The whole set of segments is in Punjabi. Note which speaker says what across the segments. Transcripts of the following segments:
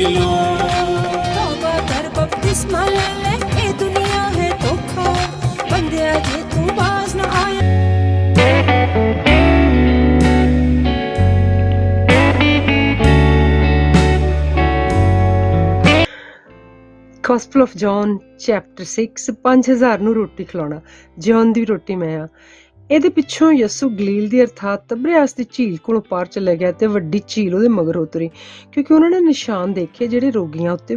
Speaker 1: लो।
Speaker 2: तौबा कर बपतिस्मा ले ले, ये दुनिया है धोखा, बंदिया जे तू बाज न आया।
Speaker 3: Gospel of John chapter 6 5000 ਨੂੰ ਰੋਟੀ ਖਿਲਾਉਣਾ। ਜੌਨ ਦੀ ਰੋਟੀ ਮੈਂ ਆ। ਇਹਦੇ ਪਿੱਛੋਂ ਯਸੂ ਗਲੀਲ ਦੀ ਅਰਥਾਤ ਤਬਰਿਆਸ ਦੀ ਝੀਲ ਕੋਲੋਂ ਪਾਰ ਚਲਾ ਗਿਆ ਤੇ ਵੱਡੀ ਝੀਲ ਉਹਦੇ ਮਗਰ ਉਤਰੀ, ਕਿਉਂਕਿ ਉਹਨਾਂ ਨੇ ਨਿਸ਼ਾਨ ਦੇਖੇ ਜਿਹੜੇ ਰੋਗੀਆਂ ਉੱਤੇ।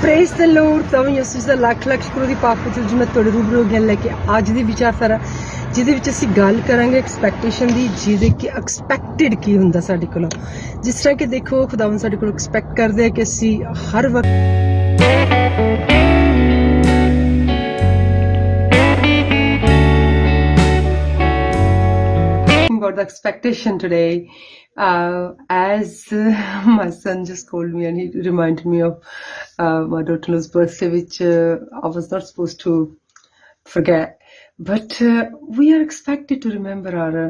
Speaker 3: Praise the Lord. ਤਾਂ ਯਸੂ ਦਾ ਲੱਖ ਲੱਖ ਸ਼ੁਕਰ ਦੀ ਪਾਕ ਵਿੱਚ ਅੱਜ ਮੈਂ ਤੁਹਾਡੇ ਰੂਬਰੂ ਗੱਲ ਲੈ ਕੇ ਅੱਜ ਦੀ ਵਿਚਾਰਧਾਰਾ, ਜਿਹਦੇ ਵਿੱਚ ਅਸੀਂ ਗੱਲ ਕਰਾਂਗੇ ਐਕਸਪੈਕਟੇਸ਼ਨ ਦੀ, ਜਿਹਦੇ ਕਿ ਐਕਸਪੈਕਟਡ ਕੀ ਹੁੰਦਾ ਸਾਡੇ ਕੋਲੋਂ। ਜਿਸ ਤਰ੍ਹਾਂ ਕਿ ਦੇਖੋ ਖੁਦਾਵੰਦ ਸਾਡੇ ਕੋਲੋਂ ਐਕਸਪੈਕਟ ਕਰਦੇ ਆ ਕਿ ਅਸੀਂ ਹਰ ਵਕਤ about the expectation today. As my son just called me and he reminded me of my daughter's birthday, which I was not supposed to forget, but we are expected to remember our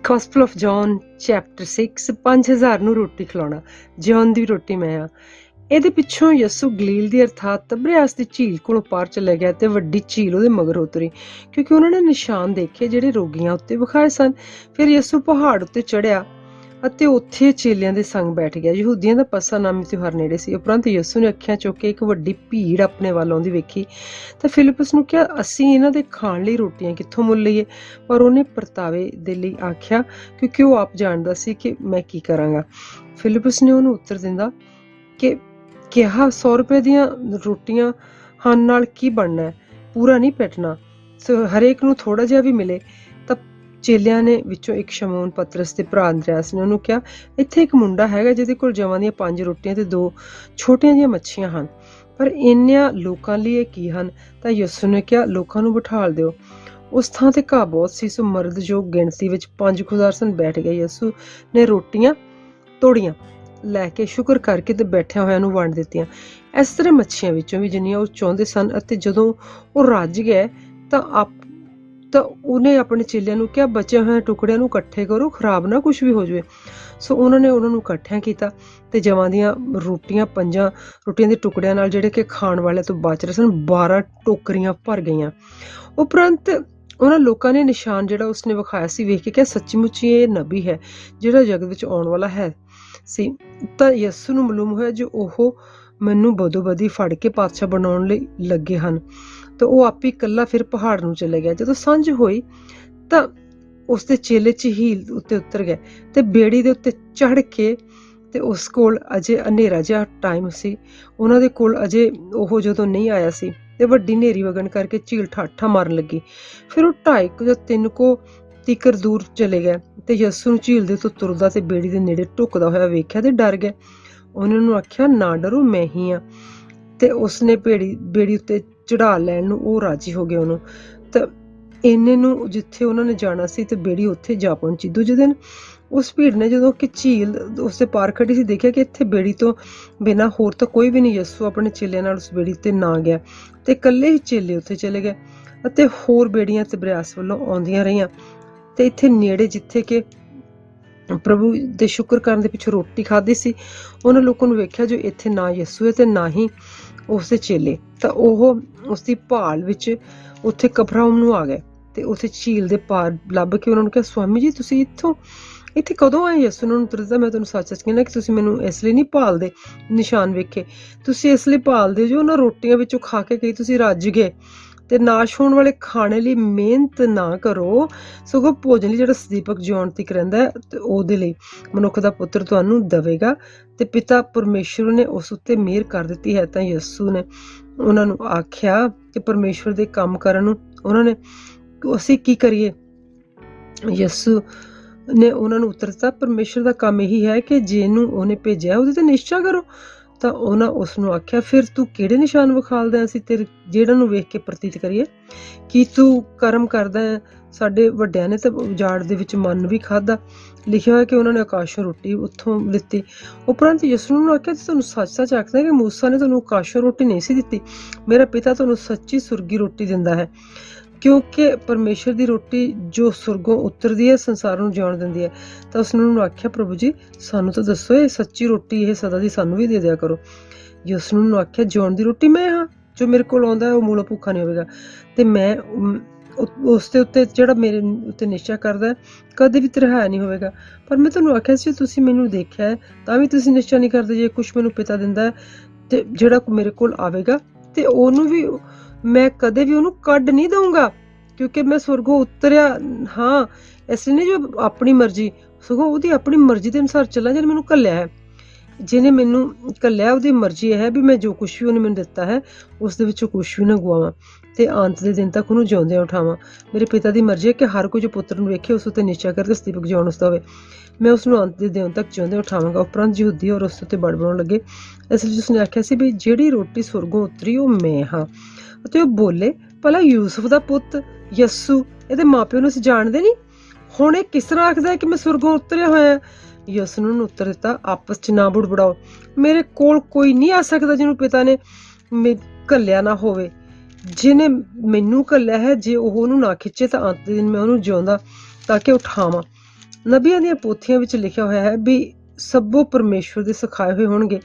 Speaker 3: Gospel of John chapter 6 5000 ਨੂੰ ਰੋਟੀ ਖਿਲਾਉਣਾ। ਜੌਨ ਦੀ ਰੋਟੀ ਮੈਂ ਆ। ਇਹਦੇ ਪਿੱਛੋਂ ਯਸੂ ਗਲੀਲ ਦੀ ਅਰਥਾਤ ਤਬਰਿਆਸ ਦੀ ਝੀਲ ਕੋਲੋਂ ਪਾਰ ਚਲਾ ਗਿਆ ਤੇ ਵੱਡੀ ਝੀਲ ਉਹਦੇ ਮਗਰ ਉਤਰੀ, ਕਿਉਂਕਿ ਉਹਨਾਂ ਨੇ ਨਿਸ਼ਾਨ ਦੇਖੇ ਜਿਹੜੇ ਰੋਗੀਆਂ ਉੱਤੇ ਵਿਖਾਏ ਸਨ। ਫਿਰ ਯਸੂ ਪਹਾੜ ਉੱਤੇ ਚੜ੍ਹਿਆ ਅਤੇ ਉੱਥੇ ਚੇਲਿਆਂ ਦੇ ਸੰਗ ਬੈਠ ਗਿਆ। ਯਹੂਦੀਆਂ ਦਾ ਪਸਾ ਨਾਮੀ ਤਿਉਹਾਰ ਨੇੜੇ ਸੀ। ਉਪਰੰਤ ਯਸੂ ਨੇ ਅੱਖਾਂ ਚੁੱਕ ਕੇ ਇੱਕ ਵੱਡੀ ਭੀੜ ਆਪਣੇ ਵੱਲ ਆਉਂਦੀ ਵੇਖੀ ਤਾਂ ਫਿਲਿਪਸ ਨੂੰ ਕਿਹਾ, ਅਸੀਂ ਇਹਨਾਂ ਦੇ ਖਾਣ ਲਈ ਰੋਟੀਆਂ ਕਿੱਥੋਂ ਮੁੱਲ ਲਈਏ? ਪਰ ਉਹਨੇ ਪਰਤਾਵੇ ਦੇ ਲਈ ਆਖਿਆ, ਕਿਉਂਕਿ ਉਹ ਆਪ ਜਾਣਦਾ ਸੀ ਕਿ ਮੈਂ ਕੀ ਕਰਾਂਗਾ। ਫਿਲਿਪਸ ਨੇ ਉਹਨੂੰ ਉੱਤਰ ਦਿੰਦਾ ਕਿ ਕਿਹਾ, 100 ਰੁਪਏ ਦੀਆਂ ਰੋਟੀਆਂ ਖਾਣ ਨਾਲ ਕੀ ਬਣਨਾ ਹੈ? ਪੂਰਾ ਨਹੀਂ ਪੈਟਣਾ, ਹਰੇਕ ਨੂੰ ਥੋੜਾ ਜਿਹਾ ਵੀ ਮਿਲੇ। ਤਾਂ ਚੇਲਿਆਂ ਨੇ ਵਿੱਚੋਂ ਇੱਕ ਸ਼ਮੌਨ ਪਤਰਸ ਦੇ ਭਰਾ ਅੰਦਰਿਆਸ ਨੇ ਉਹਨੂੰ ਕਿਹਾ, ਇੱਥੇ ਇੱਕ ਮੁੰਡਾ ਹੈਗਾ ਜਿਹਦੇ ਕੋਲ ਜਵਾਂ ਦੀਆਂ 5 ਰੋਟੀਆਂ ਤੇ 2 ਛੋਟੀਆਂ ਜਿਹੀਆਂ ਮੱਛੀਆਂ ਹਨ, ਪਰ ਇੰਨਿਆਂ ਲੋਕਾਂ ਲਈ ਇਹ ਕੀ ਹਨ? ਤਾਂ ਯਿਸੂ ਨੇ ਕਿਹਾ, ਲੋਕਾਂ ਨੂੰ ਬਿਠਾਲ ਦਿਓ। ਉਸ ਥਾਂ ਤੇ ਘਾਹ ਬਹੁਤ ਸੀ, ਸੋ ਮਰਦ ਜੋ ਗਿਣਤੀ ਵਿੱਚ 5000 ਸਨ ਬੈਠ ਗਏ। ਯਿਸੂ ਨੇ ਰੋਟੀਆਂ ਤੋੜੀਆਂ, ਲੈ ਕੇ ਸ਼ੁਕਰ ਕਰਕੇ ਤੇ ਬੈਠਿਆਂ ਹੋਇਆਂ ਨੂੰ ਵੰਡ ਦਿੱਤੀਆਂ, ਇਸ ਤਰ੍ਹਾਂ ਮੱਛੀਆਂ ਵਿੱਚੋਂ ਵੀ ਜਿੰਨੀਆਂ ਉਹ ਚਾਹੁੰਦੇ ਸਨ। ਅਤੇ ਜਦੋਂ ਉਹ ਰੱਜ ਗਏ ਤਾਂ ਉਹਨੇ ਆਪਣੇ ਚੇਲਿਆਂ ਨੂੰ ਕਿਹਾ, ਬਚੇ ਹੋਏ ਟੁਕੜਿਆਂ ਨੂੰ ਇਕੱਠੇ ਕਰੋ, ਖਰਾਬ ਨਾ ਕੁਝ ਵੀ ਹੋ ਜਾਵੇ। ਸੋ ਉਹਨਾਂ ਨੇ ਉਹਨਾਂ ਨੂੰ ਇਕੱਠਿਆਂ ਕੀਤਾ ਤੇ ਜਵਾਂ ਦੀਆਂ ਰੋਟੀਆਂ 5 ਰੋਟੀਆਂ ਦੇ ਟੁਕੜਿਆਂ ਨਾਲ, ਜਿਹੜੇ ਕਿ ਖਾਣ ਵਾਲਿਆਂ ਤੋਂ ਬਚ ਰਹੇ ਸਨ, 12 ਟੋਕਰੀਆਂ ਭਰ ਗਈਆਂ। ਉਪਰੰਤ ਉਹਨਾਂ ਲੋਕਾਂ ਨੇ ਨਿਸ਼ਾਨ ਜਿਹੜਾ ਉਸਨੇ ਵਿਖਾਇਆ ਸੀ ਵੇਖ ਕੇ ਕਿਹਾ, ਸੱਚੀ ਮੁੱਚੀ ਇਹ ਨਬੀ ਹੈ ਜਿਹੜਾ ਜਗਤ ਵਿੱਚ ਆਉਣ ਵਾਲਾ ਹੈ ਸੀ। ਤਾਂ ਯਿਸੂ ਨੂੰ ਮਾਲੂਮ ਹੋਇਆ ਜੋ ਉਹ ਮੈਨੂੰ ਬਦੋ ਬਦੀ ਫੜ ਕੇ ਪਾਤਸ਼ਾਹ ਬਣਾਉਣ ਲਈ ਲੱਗੇ ਹਨ। ਤਾਂ ਉਹ ਆਪੇ ਇਕੱਲਾ ਫਿਰ ਪਹਾੜ ਨੂੰ ਚਲੇ ਗਿਆ। ਜਦੋਂ ਸਾਂਝ ਹੋਈ ਤਾਂ ਉਸਦੇ ਚੇਲੇ ਝੀਲ ਉੱਤੇ ਉਤਰ ਗਏ ਤੇ ਬੇੜੀ ਦੇ ਉੱਤੇ ਚੜ੍ਹ ਕੇ, ਤੇ ਉਸ ਕੋਲ ਅਜੇ ਹਨੇਰਾ ਜਿਹਾ ਟਾਈਮ ਸੀ, ਉਹਨਾਂ ਦੇ ਕੋਲ ਅਜੇ ਉਹ ਜਦੋਂ ਨਹੀਂ ਆਇਆ ਸੀ ਤੇ ਵੱਡੀ ਹਨੇਰੀ ਵਗਣ ਕਰਕੇ ਝੀਲ ਠਾਠਾ ਮਾਰਨ ਲੱਗੀ। ਫਿਰ ਉਹ 2.5 ਜਾਂ 3 ਤੀਕਰ ਦੂਰ ਚਲੇ ਗਏ ਤੇ ਯਿਸੂ ਨੂੰ ਝੀਲ ਦੇ ਤੋਂ ਤੁਰਦਾ ਤੇ ਬੇੜੀ ਦੇ ਨੇੜੇ ਢੁਕਦਾ ਹੋਇਆ ਵੇਖਿਆ ਤੇ ਡਰ ਗਏ। ਉਹਨਾਂ ਨੂੰ ਆਖਿਆ, ਨਾ ਡਰੋ, ਮੈਂ ਹੀ ਆ। ਤੇ ਉਸਨੇ ਬੇੜੀ ਉੱਤੇ ਚੜਾ ਲੈਣ ਨੂੰ ਉਹ ਰਾਜੀ ਹੋ ਗਏ ਉਹਨੂੰ। ਤਾਂ ਇੰਨੇ ਨੂੰ ਜਿੱਥੇ ਉਹਨਾਂ ਨੇ ਜਾਣਾ ਸੀ ਤੇ ਬੇੜੀ ਉੱਥੇ ਜਾ ਪਹੁੰਚੀ। ਦੂਜੇ ਦਿਨ ਉਸ ਭੀੜ ਨੇ ਜਦੋਂ ਕਿ ਝੀਲ ਉਸਦੇ ਪਾਰ ਖੜੀ ਸੀ ਦੇਖਿਆ ਕਿ ਇੱਥੇ ਬੇੜੀ ਤੋਂ ਬਿਨਾਂ ਹੋਰ ਤਾਂ ਕੋਈ ਵੀ ਨਹੀਂ। ਯਿਸੂ ਆਪਣੇ ਚੇਲਿਆਂ ਨਾਲ ਉਸ ਬੇੜੀ ਤੇ ਨਾ ਗਿਆ ਤੇ ਇਕੱਲੇ ਹੀ ਚੇਲੇ ਉੱਥੇ ਚਲੇ ਗਏ ਅਤੇ ਹੋਰ ਬੇੜੀਆਂ ਤਬਰਿਆਸ ਵੱਲੋਂ ਆਉਂਦੀਆਂ ਰਹੀਆਂ। ਤੇ ਇੱਥੇ ਨੇੜੇ ਜਿੱਥੇ ਕਿ ਪ੍ਰਭੂ ਦੇ ਸ਼ੁਕਰ ਕਰਨ ਦੇ ਪਿੱਛੇ ਰੋਟੀ ਖਾਧੀ ਸੀ, ਉਹਨਾਂ ਲੋਕਾਂ ਨੂੰ ਵੇਖਿਆ ਜੋ ਇੱਥੇ ਨਾ ਯਿਸੂ ਹੈ ਤੇ ਨਾ ਹੀ ਉਸਦੇ ਚੇਲੇ। ਤਾਂ ਉਹ ਉਸਦੀ ਭਾਲ ਵਿੱਚ ਉੱਥੇ ਕਬਰਨਾਹੂਮ ਨੂੰ ਆ ਗਏ ਤੇ ਉੱਥੇ ਝੀਲ ਦੇ ਪਾਰ ਲੱਭ ਕੇ ਉਹਨਾਂ ਨੂੰ ਕਿਹਾ, ਸਵਾਮੀ ਜੀ ਤੁਸੀਂ ਇੱਥੇ ਕਦੋਂ ਆਏ? ਯਿਸੂ ਉਹਨਾਂ ਨੂੰ ਉੱਤਰ ਦਿੱਤਾ, ਮੈਂ ਤੁਹਾਨੂੰ ਸੱਚ ਕਹਿੰਦਾ ਕਿ ਤੁਸੀਂ ਮੈਨੂੰ ਇਸ ਲਈ ਨਹੀਂ ਭਾਲਦੇ ਨਿਸ਼ਾਨ ਵੇਖੇ, ਤੁਸੀਂ ਇਸ ਲਈ ਭਾਲਦੇ ਜੋ ਉਹਨਾਂ ਰੋਟੀਆਂ ਵਿੱਚੋਂ ਖਾ ਕੇ ਕਈ ਤੁਸੀਂ ਰੱਜ ਗਏ ਤੇ ਨਾਸ਼ ਹੋਣ ਵਾਲੇ ਖਾਣੇ ਲਈ ਮਿਹਨਤ ਨਾ ਕਰੋ, ਸਗੋਂ ਭੋਜਨ ਲਈ ਜਿਹੜਾ ਸਦੀਪਕ ਜਿਉਣ ਤੀਕ ਰਹਿੰਦਾ ਹੈ ਤੇ ਉਹਦੇ ਲਈ ਮਨੁੱਖ ਦਾ ਪੁੱਤਰ ਤੁਹਾਨੂੰ ਦੇਵੇਗਾ ਤੇ ਪਿਤਾ ਪਰਮੇਸ਼ਵਰ ਨੇ ਉਸ ਉੱਤੇ ਮਿਹਰ ਕਰ ਦਿੱਤੀ ਹੈ। ਤਾਂ ਯਿਸੂ ਨੇ ਉਹਨਾਂ ਨੂੰ ਆਖਿਆ ਕਿ ਪਰਮੇਸ਼ਵਰ ਦੇ ਕੰਮ ਕਰਨ ਨੂੰ ਉਹਨਾਂ ਨੇ ਅਸੀਂ ਕੀ ਕਰੀਏ? ਯਿਸੂ ਨੇ ਉਹਨਾਂ ਨੂੰ ਉੱਤਰ ਦਿੱਤਾ, ਪਰਮੇਸ਼ਵਰ ਦਾ ਕੰਮ ਇਹੀ ਹੈ ਕਿ ਜਿਹਨੂੰ ਉਹਨੇ ਭੇਜਿਆ ਉਹਦੇ ਤੇ ਨਿਸ਼ਚਾ ਕਰੋ ਤਾਂ ਉਹਨਾਂ ਉਸ ਨੂੰ ਆਖਿਆ, ਫਿਰ ਤੂੰ ਕਿਹੜੇ ਨਿਸ਼ਾਨ ਵਿਖਾਲਦਾ ਅਸੀਂ ਤੇਰੇ ਜਿਹੜਾ ਨੂੰ ਵੇਖ ਕੇ ਪ੍ਰਤੀਤ ਕਰੀਏ? ਕੀ ਤੂੰ ਕਰਮ ਕਰਦਾ ਹੈ? ਸਾਡੇ ਵੱਡਿਆਂ ਨੇ ਤਾਂ ਉਜਾੜ ਦੇ ਵਿੱਚ ਮੰਨ ਵੀ ਖਾਧਾ, ਲਿਖਿਆ ਹੋਇਆ ਕਿ ਉਹਨਾਂ ਨੇ ਆਕਾਸ਼ੋਂ ਰੋਟੀ ਉੱਥੋਂ ਲਿੱਤੀ। ਉਪਰੰਤ ਯਿਸੂ ਨੂੰ ਆਖਿਆ, ਤੁਹਾਨੂੰ ਸੱਚ-ਸੱਚ ਆਖਦਾ ਕਿ ਮੂਸਾ ਨੇ ਤੁਹਾਨੂੰ ਆਕਾਸ਼ੋਂ ਰੋਟੀ ਨਹੀਂ ਸੀ ਦਿੱਤੀ, ਮੇਰਾ ਪਿਤਾ ਤੁਹਾਨੂੰ ਸੱਚੀ ਸੁਰਗੀ ਰੋਟੀ ਦਿੰਦਾ ਹੈ, ਕਿਉਂਕਿ ਪਰਮੇਸ਼ਰ ਦੀ ਰੋਟੀ ਜੋ ਸੁਰਗੋਂ ਉਤਰਦੀ ਹੈ ਸੰਸਾਰ ਨੂੰ ਜਿਉਣ ਦਿੰਦੀ ਹੈ। ਤਾਂ ਉਸਨੇ ਉਹਨੂੰ ਆਖਿਆ, ਪ੍ਰਭੂ ਜੀ ਸਾਨੂੰ ਤਾਂ ਦੱਸੋ, ਇਹ ਸੱਚੀ ਰੋਟੀ ਇਹ ਸਦਾ ਦੀ ਸਾਨੂੰ ਵੀ ਦੇ ਦਿਆ ਕਰੋ। ਯਿਸੂ ਨੂੰ ਆਖਿਆ, ਜਿਉਣ ਦੀ ਰੋਟੀ ਮੈਂ ਹਾਂ, ਜੋ ਮੇਰੇ ਕੋਲ ਆਉਂਦਾ ਹੈ ਉਹ ਮੂਲੋਂ ਭੁੱਖਾ ਨਹੀਂ ਹੋਵੇਗਾ, ਤੇ ਮੈਂ ਉਸ ਦੇ ਉੱਤੇ ਜਿਹੜਾ ਮੇਰੇ ਉੱਤੇ ਨਿਸ਼ਚਾ ਕਰਦਾ ਹੈ ਕਦੇ ਵੀ ਤ੍ਰਿਹਾਇਆ ਨਹੀਂ ਹੋਵੇਗਾ। ਪਰ ਮੈਂ ਤੁਹਾਨੂੰ ਆਖਿਆ ਸੀ, ਤੁਸੀਂ ਮੈਨੂੰ ਦੇਖਿਆ ਹੈ ਤਾਂ ਵੀ ਤੁਸੀਂ ਨਿਸ਼ਚਾ ਨਹੀਂ ਕਰਦੇ। ਜੇ ਕੁਛ ਮੈਨੂੰ ਪਿਤਾ ਦਿੰਦਾ ਹੈ ਤੇ ਜਿਹੜਾ ਮੇਰੇ ਕੋਲ ਆਵੇਗਾ ਤੇ ਉਹਨੂੰ ਵੀ ਮੈਂ ਕਦੇ ਵੀ ਉਹਨੂੰ ਕੱਢ ਨਹੀਂ ਦਊਂਗਾ, ਕਿਉਂਕਿ ਮੈਂ ਸਵਰਗੋਂ ਉਤਰਿਆ ਹਾਂ, ਇਸ ਲਈ ਨਹੀਂ ਜੋ ਆਪਣੀ ਮਰਜ਼ੀ, ਸਗੋਂ ਉਹਦੀ ਆਪਣੀ ਮਰਜ਼ੀ ਦੇ ਅਨੁਸਾਰ ਚੱਲਾਂ ਜਿਹਨੇ ਮੈਨੂੰ ਘੱਲਿਆ ਹੈ। ਜਿਹਨੇ ਮੈਨੂੰ ਘੱਲਿਆ ਉਹਦੀ ਮਰਜ਼ੀ ਇਹ ਹੈ ਵੀ ਮੈਂ ਜੋ ਕੁਛ ਵੀ ਉਹਨੇ ਮੈਨੂੰ ਦਿੱਤਾ ਹੈ ਉਸ ਦੇ ਵਿੱਚੋਂ ਕੁਛ ਵੀ ਨਾ ਗੁਆਵਾਂ ਤੇ ਅੰਤ ਦੇ ਦਿਨ ਤੱਕ ਉਹਨੂੰ ਜਿਉਂਦਿਆਂ ਉਠਾਵਾਂ। ਮੇਰੇ ਪਿਤਾ ਦੀ ਮਰਜ਼ੀ ਹੈ ਕਿ ਹਰ ਕੋਈ ਜੋ ਪੁੱਤਰ ਨੂੰ ਵੇਖੇ ਉਸ ਉੱਤੇ ਨਿਸ਼ਚਾ ਕਰਕੇ ਸਦੀਪਕ ਜਿਉਣ ਉਸਦਾ ਹੋਵੇ, ਮੈਂ ਉਸ ਨੂੰ ਅੰਤ ਦੇ ਦਿਨ ਤੱਕ ਜਿਉਂਦਿਆਂ ਉਠਾਵਾਂਗਾ। ਉਪਰੰਤ ਯਹੂਦੀ ਔਰ ਉਸ ਉੱਤੇ ਬੜਬੜਾਉਣ ਲੱਗੇ। ਇਸ ਲਈ ਉਸਨੇ ਆਖਿਆ ਸੀ ਵੀ ਜਿਹੜੀ ਰੋਟੀ ਸੁਰਗੋਂ ਉਤਰੀ ਉਹ ਮੈਂ ਹਾਂ। ਅਤੇ ਉਹ ਬੋਲੇ, ਭਲਾ ਯੂਸਫ ਦਾ ਪੁੱਤ ਯਸੂ ਇਹਦੇ ਮਾਪਿਓ ਨੂੰ ਅਸੀਂ ਜਾਣਦੇ ਨਹੀਂ? ਹੁਣ ਇਹ ਕਿਸ ਤਰ੍ਹਾਂ ਆਖਦਾ ਹੈ ਕਿ ਮੈਂ ਸੁਰਗੋਂ ਉਤਰਿਆ ਹੋਇਆ? ਯਸੂ ਨੂੰ ਉੱਤਰ ਦਿੱਤਾ, ਆਪਸ 'ਚ ਨਾ ਬੁੜਬੜਾਓ, ਮੇਰੇ ਕੋਲ ਕੋਈ ਨਹੀਂ ਆ ਸਕਦਾ ਜਿਹਨੂੰ ਪਿਤਾ ਨੇ ਘੱਲਿਆ ਨਾ ਹੋਵੇ। ਜਿਹਨੇ ਮੈਨੂੰ ਘੱਲਿਆ ਹੈ, ਜੇ ਉਹ ਉਹਨੂੰ ਨਾ ਖਿੱਚੇ ਤਾਂ ਅੰਤ ਦੇ ਦਿਨ ਮੈਂ ਉਹਨੂੰ ਜਿਉਂਦਾ ਤਾਂ ਕਿ ਉਠਾਵਾਂ। ਨਬੀਆਂ ਦੀਆਂ ਪੋਥੀਆਂ ਵਿੱਚ ਲਿਖਿਆ ਹੋਇਆ ਹੈ ਵੀ ਸਭੋ ਪਰਮੇਸ਼ਵਰ ਦੇ ਸਿਖਾਏ ਹੋਏ ਹੋਣਗੇ,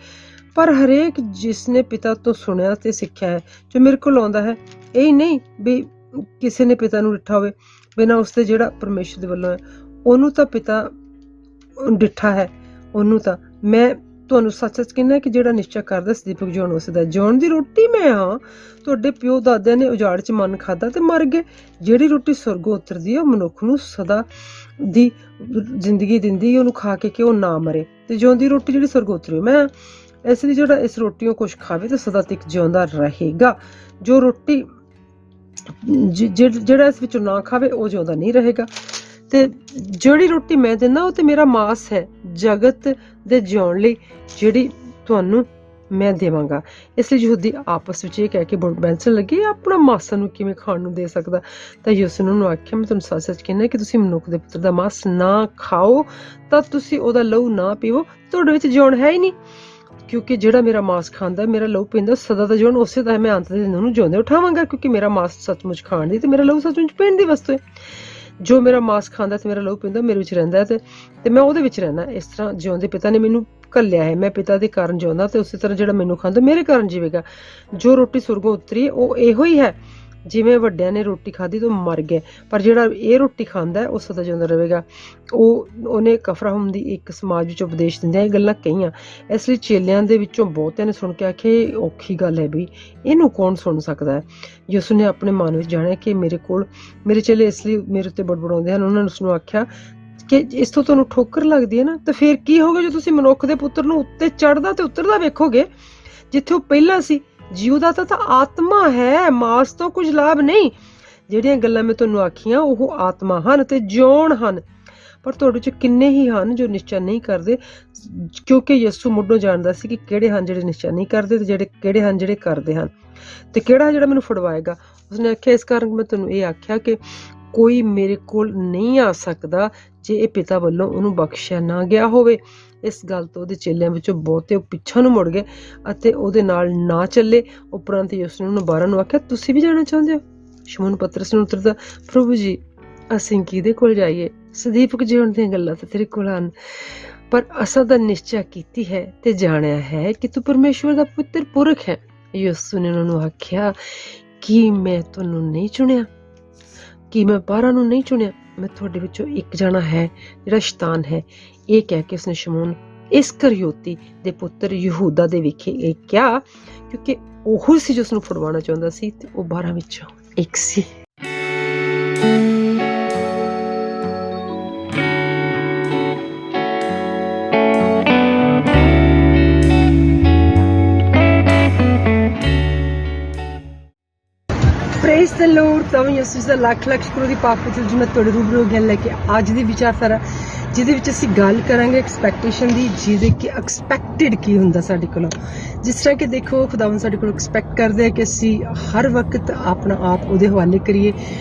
Speaker 3: ਪਰ ਹਰੇਕ ਜਿਸਨੇ ਪਿਤਾ ਤੋਂ ਸੁਣਿਆ ਤੇ ਸਿੱਖਿਆ ਹੈ ਜੋ ਮੇਰੇ ਕੋਲ ਆਉਂਦਾ ਹੈ। ਇਹ ਨਹੀਂ ਵੀ ਕਿਸੇ ਨੇ ਪਿਤਾ ਨੂੰ ਡਿੱਠਾ ਹੋਵੇ, ਬਿਨਾਂ ਉਸਦੇ ਜਿਹੜਾ ਪਰਮੇਸ਼ਰ ਦੇ ਵੱਲੋਂ ਹੈ, ਉਹਨੂੰ ਤਾਂ ਪਿਤਾ ਡਿੱਠਾ ਹੈ। ਉਹਨੂੰ ਤਾਂ ਮੈਂ ਤੁਹਾਨੂੰ ਸੱਚ-ਸੱਚ ਕਹਿੰਦਾ ਕਿ ਜਿਹੜਾ ਨਿਸ਼ਚਾ ਕਰਦਾ ਸਦੀਪਕ ਜਿਉਣ ਉਸਦਾ। ਜਿਉਣ ਦੀ ਰੋਟੀ ਮੈਂ ਹਾਂ। ਤੁਹਾਡੇ ਪਿਓ ਦਾਦਿਆਂ ਨੇ ਉਜਾੜ 'ਚ ਮੰਨ ਖਾਧਾ ਤੇ ਮਰ ਗਏ। ਜਿਹੜੀ ਰੋਟੀ ਸੁਰਗੋਂ ਉਤਰਦੀ ਹੈ ਉਹ ਮਨੁੱਖ ਨੂੰ ਸਦਾ ਦੀ ਜ਼ਿੰਦਗੀ ਦਿੰਦੀ ਹੈ, ਉਹਨੂੰ ਖਾ ਕੇ ਉਹ ਨਾ ਮਰੇ। ਤੇ ਜਿਉਂਦੀ ਰੋਟੀ ਜਿਹੜੀ ਸੁਰਗੋਂ ਉਤਰੀ ਮੈਂ, ਇਸ ਲਈ ਜਿਹੜਾ ਇਸ ਰੋਟੀਓਂ ਕੁਛ ਖਾਵੇ ਤੇ ਸਦਾ ਤੱਕ ਜਿਉਂਦਾ ਰਹੇਗਾ। ਜੋ ਰੋਟੀ ਜਿਹੜਾ ਇਸ ਵਿੱਚੋਂ ਨਾ ਖਾਵੇ ਉਹ ਜਿਉਂਦਾ ਨਹੀਂ ਰਹੇਗਾ। ਤੇ ਜਿਹੜੀ ਰੋਟੀ ਮੈਂ ਦਿੰਦਾ ਉਹ ਤੇ ਮੇਰਾ ਮਾਸ ਹੈ ਜਗਤ ਦੇ ਜਿਉਣ ਲਈ, ਜਿਹੜੀ ਤੁਹਾਨੂੰ ਮੈਂ ਦੇਵਾਂਗਾ। ਇਸ ਲਈ ਯਹੂਦੀ ਆਪਸ ਵਿੱਚ ਇਹ ਕਹਿ ਕੇ ਬਹਿਸਣ ਲੱਗੇ, ਆਪਣਾ ਮਾਸ ਨੂੰ ਕਿਵੇਂ ਖਾਣ ਨੂੰ ਦੇ ਸਕਦਾ? ਤਾਂ ਯਿਸੂ ਨੇ ਉਹਨੂੰ ਆਖਿਆ, ਮੈਂ ਤੁਹਾਨੂੰ ਸੱਚ-ਸੱਚ ਕਹਿੰਦਾ ਕਿ ਤੁਸੀਂ ਮਨੁੱਖ ਦੇ ਪੁੱਤਰ ਦਾ ਮਾਸ ਨਾ ਖਾਓ ਤਾਂ ਤੁਸੀਂ ਉਹਦਾ ਲਹੂ ਨਾ ਪੀਵੋ, ਤੁਹਾਡੇ ਵਿੱਚ ਜਿਉਣ ਹੈ ਹੀ ਨਹੀਂ। ਕਿਉਂਕਿ ਜਿਹੜਾ ਮੇਰਾ ਮਾਸ ਖਾਂਦਾ, ਮੇਰਾ ਲਹੂ ਪੀਂਦਾ, ਸਦਾ ਦਾ ਜਿਉਣ ਉਸੇ ਦਾ ਮੈਂ ਅੰਤ ਦੇ ਦਿਨ ਉਹਨੂੰ ਜਿਉਂਦੇ ਉਠਾਵਾਂਗਾ। ਕਿਉਂਕਿ ਮੇਰਾ ਮਾਸ ਸੱਚਮੁੱਚ ਖਾਣ ਦੀ ਤੇ ਮੇਰਾ ਲਹੂ ਸੱਚਮੁੱਚ ਪੀਣ ਦੀ ਵਸਤੂ ਹੈ। ਜੋ ਮੇਰਾ ਮਾਸ ਖਾਂਦਾ ਤੇ ਮੇਰਾ ਲਹੂ ਪੀਂਦਾ ਮੇਰੇ ਵਿੱਚ ਰਹਿੰਦਾ ਤੇ ਮੈਂ ਉਹਦੇ ਵਿੱਚ ਰਹਿੰਦਾ। ਇਸ ਤਰ੍ਹਾਂ ਜਿਉਂਦੇ ਪਿਤਾ ਨੇ ਮੈਨੂੰ ਘੱਲਿਆ ਹੈ, ਮੈਂ ਪਿਤਾ ਦੇ ਕਾਰਨ ਜਿਉਂਦਾ ਤੇ ਉਸੇ ਤਰ੍ਹਾਂ ਜਿਹੜਾ ਮੈਨੂੰ ਖਾਂਦਾ ਮੇਰੇ ਕਾਰਨ ਜੀਵੇਗਾ। ਜੋ ਰੋਟੀ ਸੁਰਗੋਂ ਉਤਰੀ ਉਹ ਇਹੋ ਹੀ ਹੈ, ਜਿਵੇਂ ਵੱਡਿਆਂ ਨੇ ਰੋਟੀ ਖਾਧੀ ਤੋਂ ਮਰ ਗਏ, ਪਰ ਜਿਹੜਾ ਇਹ ਰੋਟੀ ਖਾਂਦਾ ਹੈ ਉਹ ਸਦਾ ਜਿਉਂਦਾ ਰਹੇਗਾ। ਉਹਨੇ ਕਫਰਨਹੂਮ ਦੀ ਇੱਕ ਸਮਾਜ ਵਿੱਚ ਉਪਦੇਸ਼ ਦਿੰਦਿਆਂ ਇਹ ਗੱਲਾਂ ਕਹੀਆਂ। ਇਸ ਲਈ ਚੇਲਿਆਂ ਦੇ ਵਿੱਚੋਂ ਬਹੁਤਿਆਂ ਨੇ ਸੁਣ ਕੇ ਆਖਿਆ, ਇਹ ਔਖੀ ਗੱਲ ਹੈ ਵੀ ਇਹਨੂੰ ਕੌਣ ਸੁਣ ਸਕਦਾ ਹੈ? ਯਿਸੂ ਨੇ ਆਪਣੇ ਮਨ ਵਿੱਚ ਜਾਣਿਆ ਕਿ ਮੇਰੇ ਚੇਲੇ ਇਸ ਲਈ ਮੇਰੇ ਉੱਤੇ ਬੜਬੜਾਉਂਦੇ ਹਨ। ਉਹਨਾਂ ਨੇ ਉਸਨੂੰ ਆਖਿਆ ਕਿ ਇਸ ਤੋਂ ਤੁਹਾਨੂੰ ਠੋਕਰ ਲੱਗਦੀ ਹੈ ਨਾ, ਤਾਂ ਫਿਰ ਕੀ ਹੋਗਾ ਜੇ ਤੁਸੀਂ ਮਨੁੱਖ ਦੇ ਪੁੱਤਰ ਨੂੰ ਉੱਤੇ ਚੜ੍ਹਦਾ ਤੇ ਉਤਰਦਾ ਵੇਖੋਗੇ? ਜਿੱਥੇ ਉਹ ਪਹਿਲਾਂ ਸੀ। ਜੀਵਦਾ ਤਾਂ ਆਤਮਾ ਹੈ, ਮਾਸ ਤੋਂ ਕੁਝ ਲਾਭ ਨਹੀਂ। ਜਿਹੜੀਆਂ ਗੱਲਾਂ ਮੈਂ ਤੁਹਾਨੂੰ ਆਖੀਆਂ ਉਹ ਆਤਮਾ ਹਨ ਤੇ ਜਿਉਣ ਹਨ, ਪਰ ਤੁਹਾਡੇ ਚ ਕਿੰਨੇ ਹੀ ਹਨ ਜੋ ਨਿਸ਼ਚਾ ਨਹੀਂ ਕਰਦੇ। ਕਿਉਂਕਿ ਯਿਸੂ ਮੁੱਢੋਂ ਜਾਣਦਾ ਸੀ ਕਿ ਕਿਹੜੇ ਹਨ ਜਿਹੜੇ ਨਿਸ਼ਚਾ ਨਹੀਂ ਕਰਦੇ ਤੇ ਕਿਹੜੇ ਹਨ ਜਿਹੜੇ ਕਰਦੇ ਹਨ, ਤੇ ਕਿਹੜਾ ਜਿਹੜਾ ਮੈਨੂੰ ਫੜਵਾਏਗਾ। ਉਸਨੇ ਆਖਿਆ, ਇਸ ਕਾਰਨ ਮੈਂ ਤੁਹਾਨੂੰ ਇਹ ਆਖਿਆ ਕਿ ਕੋਈ ਮੇਰੇ ਕੋਲ ਨਹੀਂ ਆ ਸਕਦਾ ਜੇ ਇਹ ਪਿਤਾ ਵੱਲੋਂ ਉਹਨੂੰ ਬਖਸ਼ਿਆ ਨਾ ਗਿਆ ਹੋਵੇ। ਇਸ ਗੱਲ ਤੋਂ ਉਹਦੇ ਚੇਲਿਆਂ ਵਿੱਚੋਂ ਬਹੁਤੇ ਪਿੱਛਾ ਨੂੰ ਮੁੜ ਗਏ ਅਤੇ ਉਹਦੇ ਨਾਲ ਨਾ ਚੱਲੇ। ਉਪਰੰਤ ਯਿਸੂ ਨੇ ਉਹਨੂੰ 12 ਨੂੰ ਆਖਿਆ, ਤੁਸੀਂ ਵੀ ਜਾਣਾ ਚਾਹੁੰਦੇ ਹੋ? ਸ਼ਮੂਨ ਪਤਰਸ ਨੇ ਉੱਤਰਦਾ, ਪ੍ਰਭੂ ਜੀ ਅਸੀਂ ਕਿਹਦੇ ਕੋਲ ਜਾਈਏ? ਸਦੀਪਕ ਜਿਉਣ ਦੀਆਂ ਗੱਲਾਂ ਤਾਂ ਤੇਰੇ ਕੋਲ ਹਨ, ਪਰ ਅਸਾਂ ਦਾ ਨਿਸ਼ਚਾ ਕੀਤੀ ਹੈ ਤੇ ਜਾਣਿਆ ਹੈ ਕਿ ਤੂੰ ਪਰਮੇਸ਼ਵਰ ਦਾ ਪੁੱਤਰ ਪੁਰਖ ਹੈ। ਯਿਸੂ ਨੇ ਉਹਨਾਂ ਨੂੰ ਆਖਿਆ, ਕੀ ਮੈਂ ਤੁਹਾਨੂੰ ਨਹੀਂ ਚੁਣਿਆ? ਕੀ ਮੈਂ 12 ਨੂੰ ਨਹੀਂ ਚੁਣਿਆ? ਮੈਂ ਤੁਹਾਡੇ ਵਿੱਚੋਂ ਇੱਕ ਜਾਣਾ ਹੈ ਜਿਹੜਾ ਸ਼ੈਤਾਨ ਹੈ। ਇਹ ਕਹਿ ਕੇ ਉਸਨੇ ਸ਼ਮੂਨ ਇਸਕਰਿਓਤੀ ਦੇ ਪੁੱਤਰ ਯਹੂਦਾ ਦੇ ਵਿਖੇ ਇਹ ਕਿਹਾ, ਕਿਉਂਕਿ ਉਹ ਸੀ ਜੋ ਉਸਨੂੰ ਫੜਵਾਉਣਾ ਚਾਹੁੰਦਾ ਸੀ ਤੇ ਉਹ 12 ਵਿੱਚੋਂ ਇੱਕ ਸੀ। Praise the Lord, ਖੁਦਾਵੰਦ ਯਿਸੂ ਦਾ ਲੱਖ ਲੱਖ ਸ਼ੁਕਰ ਦੀ ਪਾਕ ਵਿੱਚ ਜਿਵੇਂ ਤੁਹਾਡੇ ਰੂਬਰੂ ਗਿਆਨ ਲੈ ਕੇ ਅੱਜ ਦੀ ਵਿਚਾਰਧਾਰਾ ਜਿਹਦੇ ਵਿੱਚ ਅਸੀਂ ਗੱਲ ਕਰਾਂਗੇ ਐਕਸਪੈਕਟੇਸ਼ਨ ਦੀ, ਜਿਹਦੇ ਕਿ ਐਕਸਪੈਕਟਡ ਕੀ ਹੁੰਦਾ ਸਾਡੇ ਕੋਲੋਂ। ਜਿਸ ਤਰ੍ਹਾਂ ਕਿ ਦੇਖੋ ਖੁਦਾਵੰਦ ਸਾਡੇ ਕੋਲ ਐਕਸਪੈਕਟ ਕਰਦੇ ਆ ਕਿ ਅਸੀਂ ਹਰ ਵਕਤ ਆਪਣਾ ਆਪ ਉਹਦੇ ਹਵਾਲੇ ਕਰੀਏ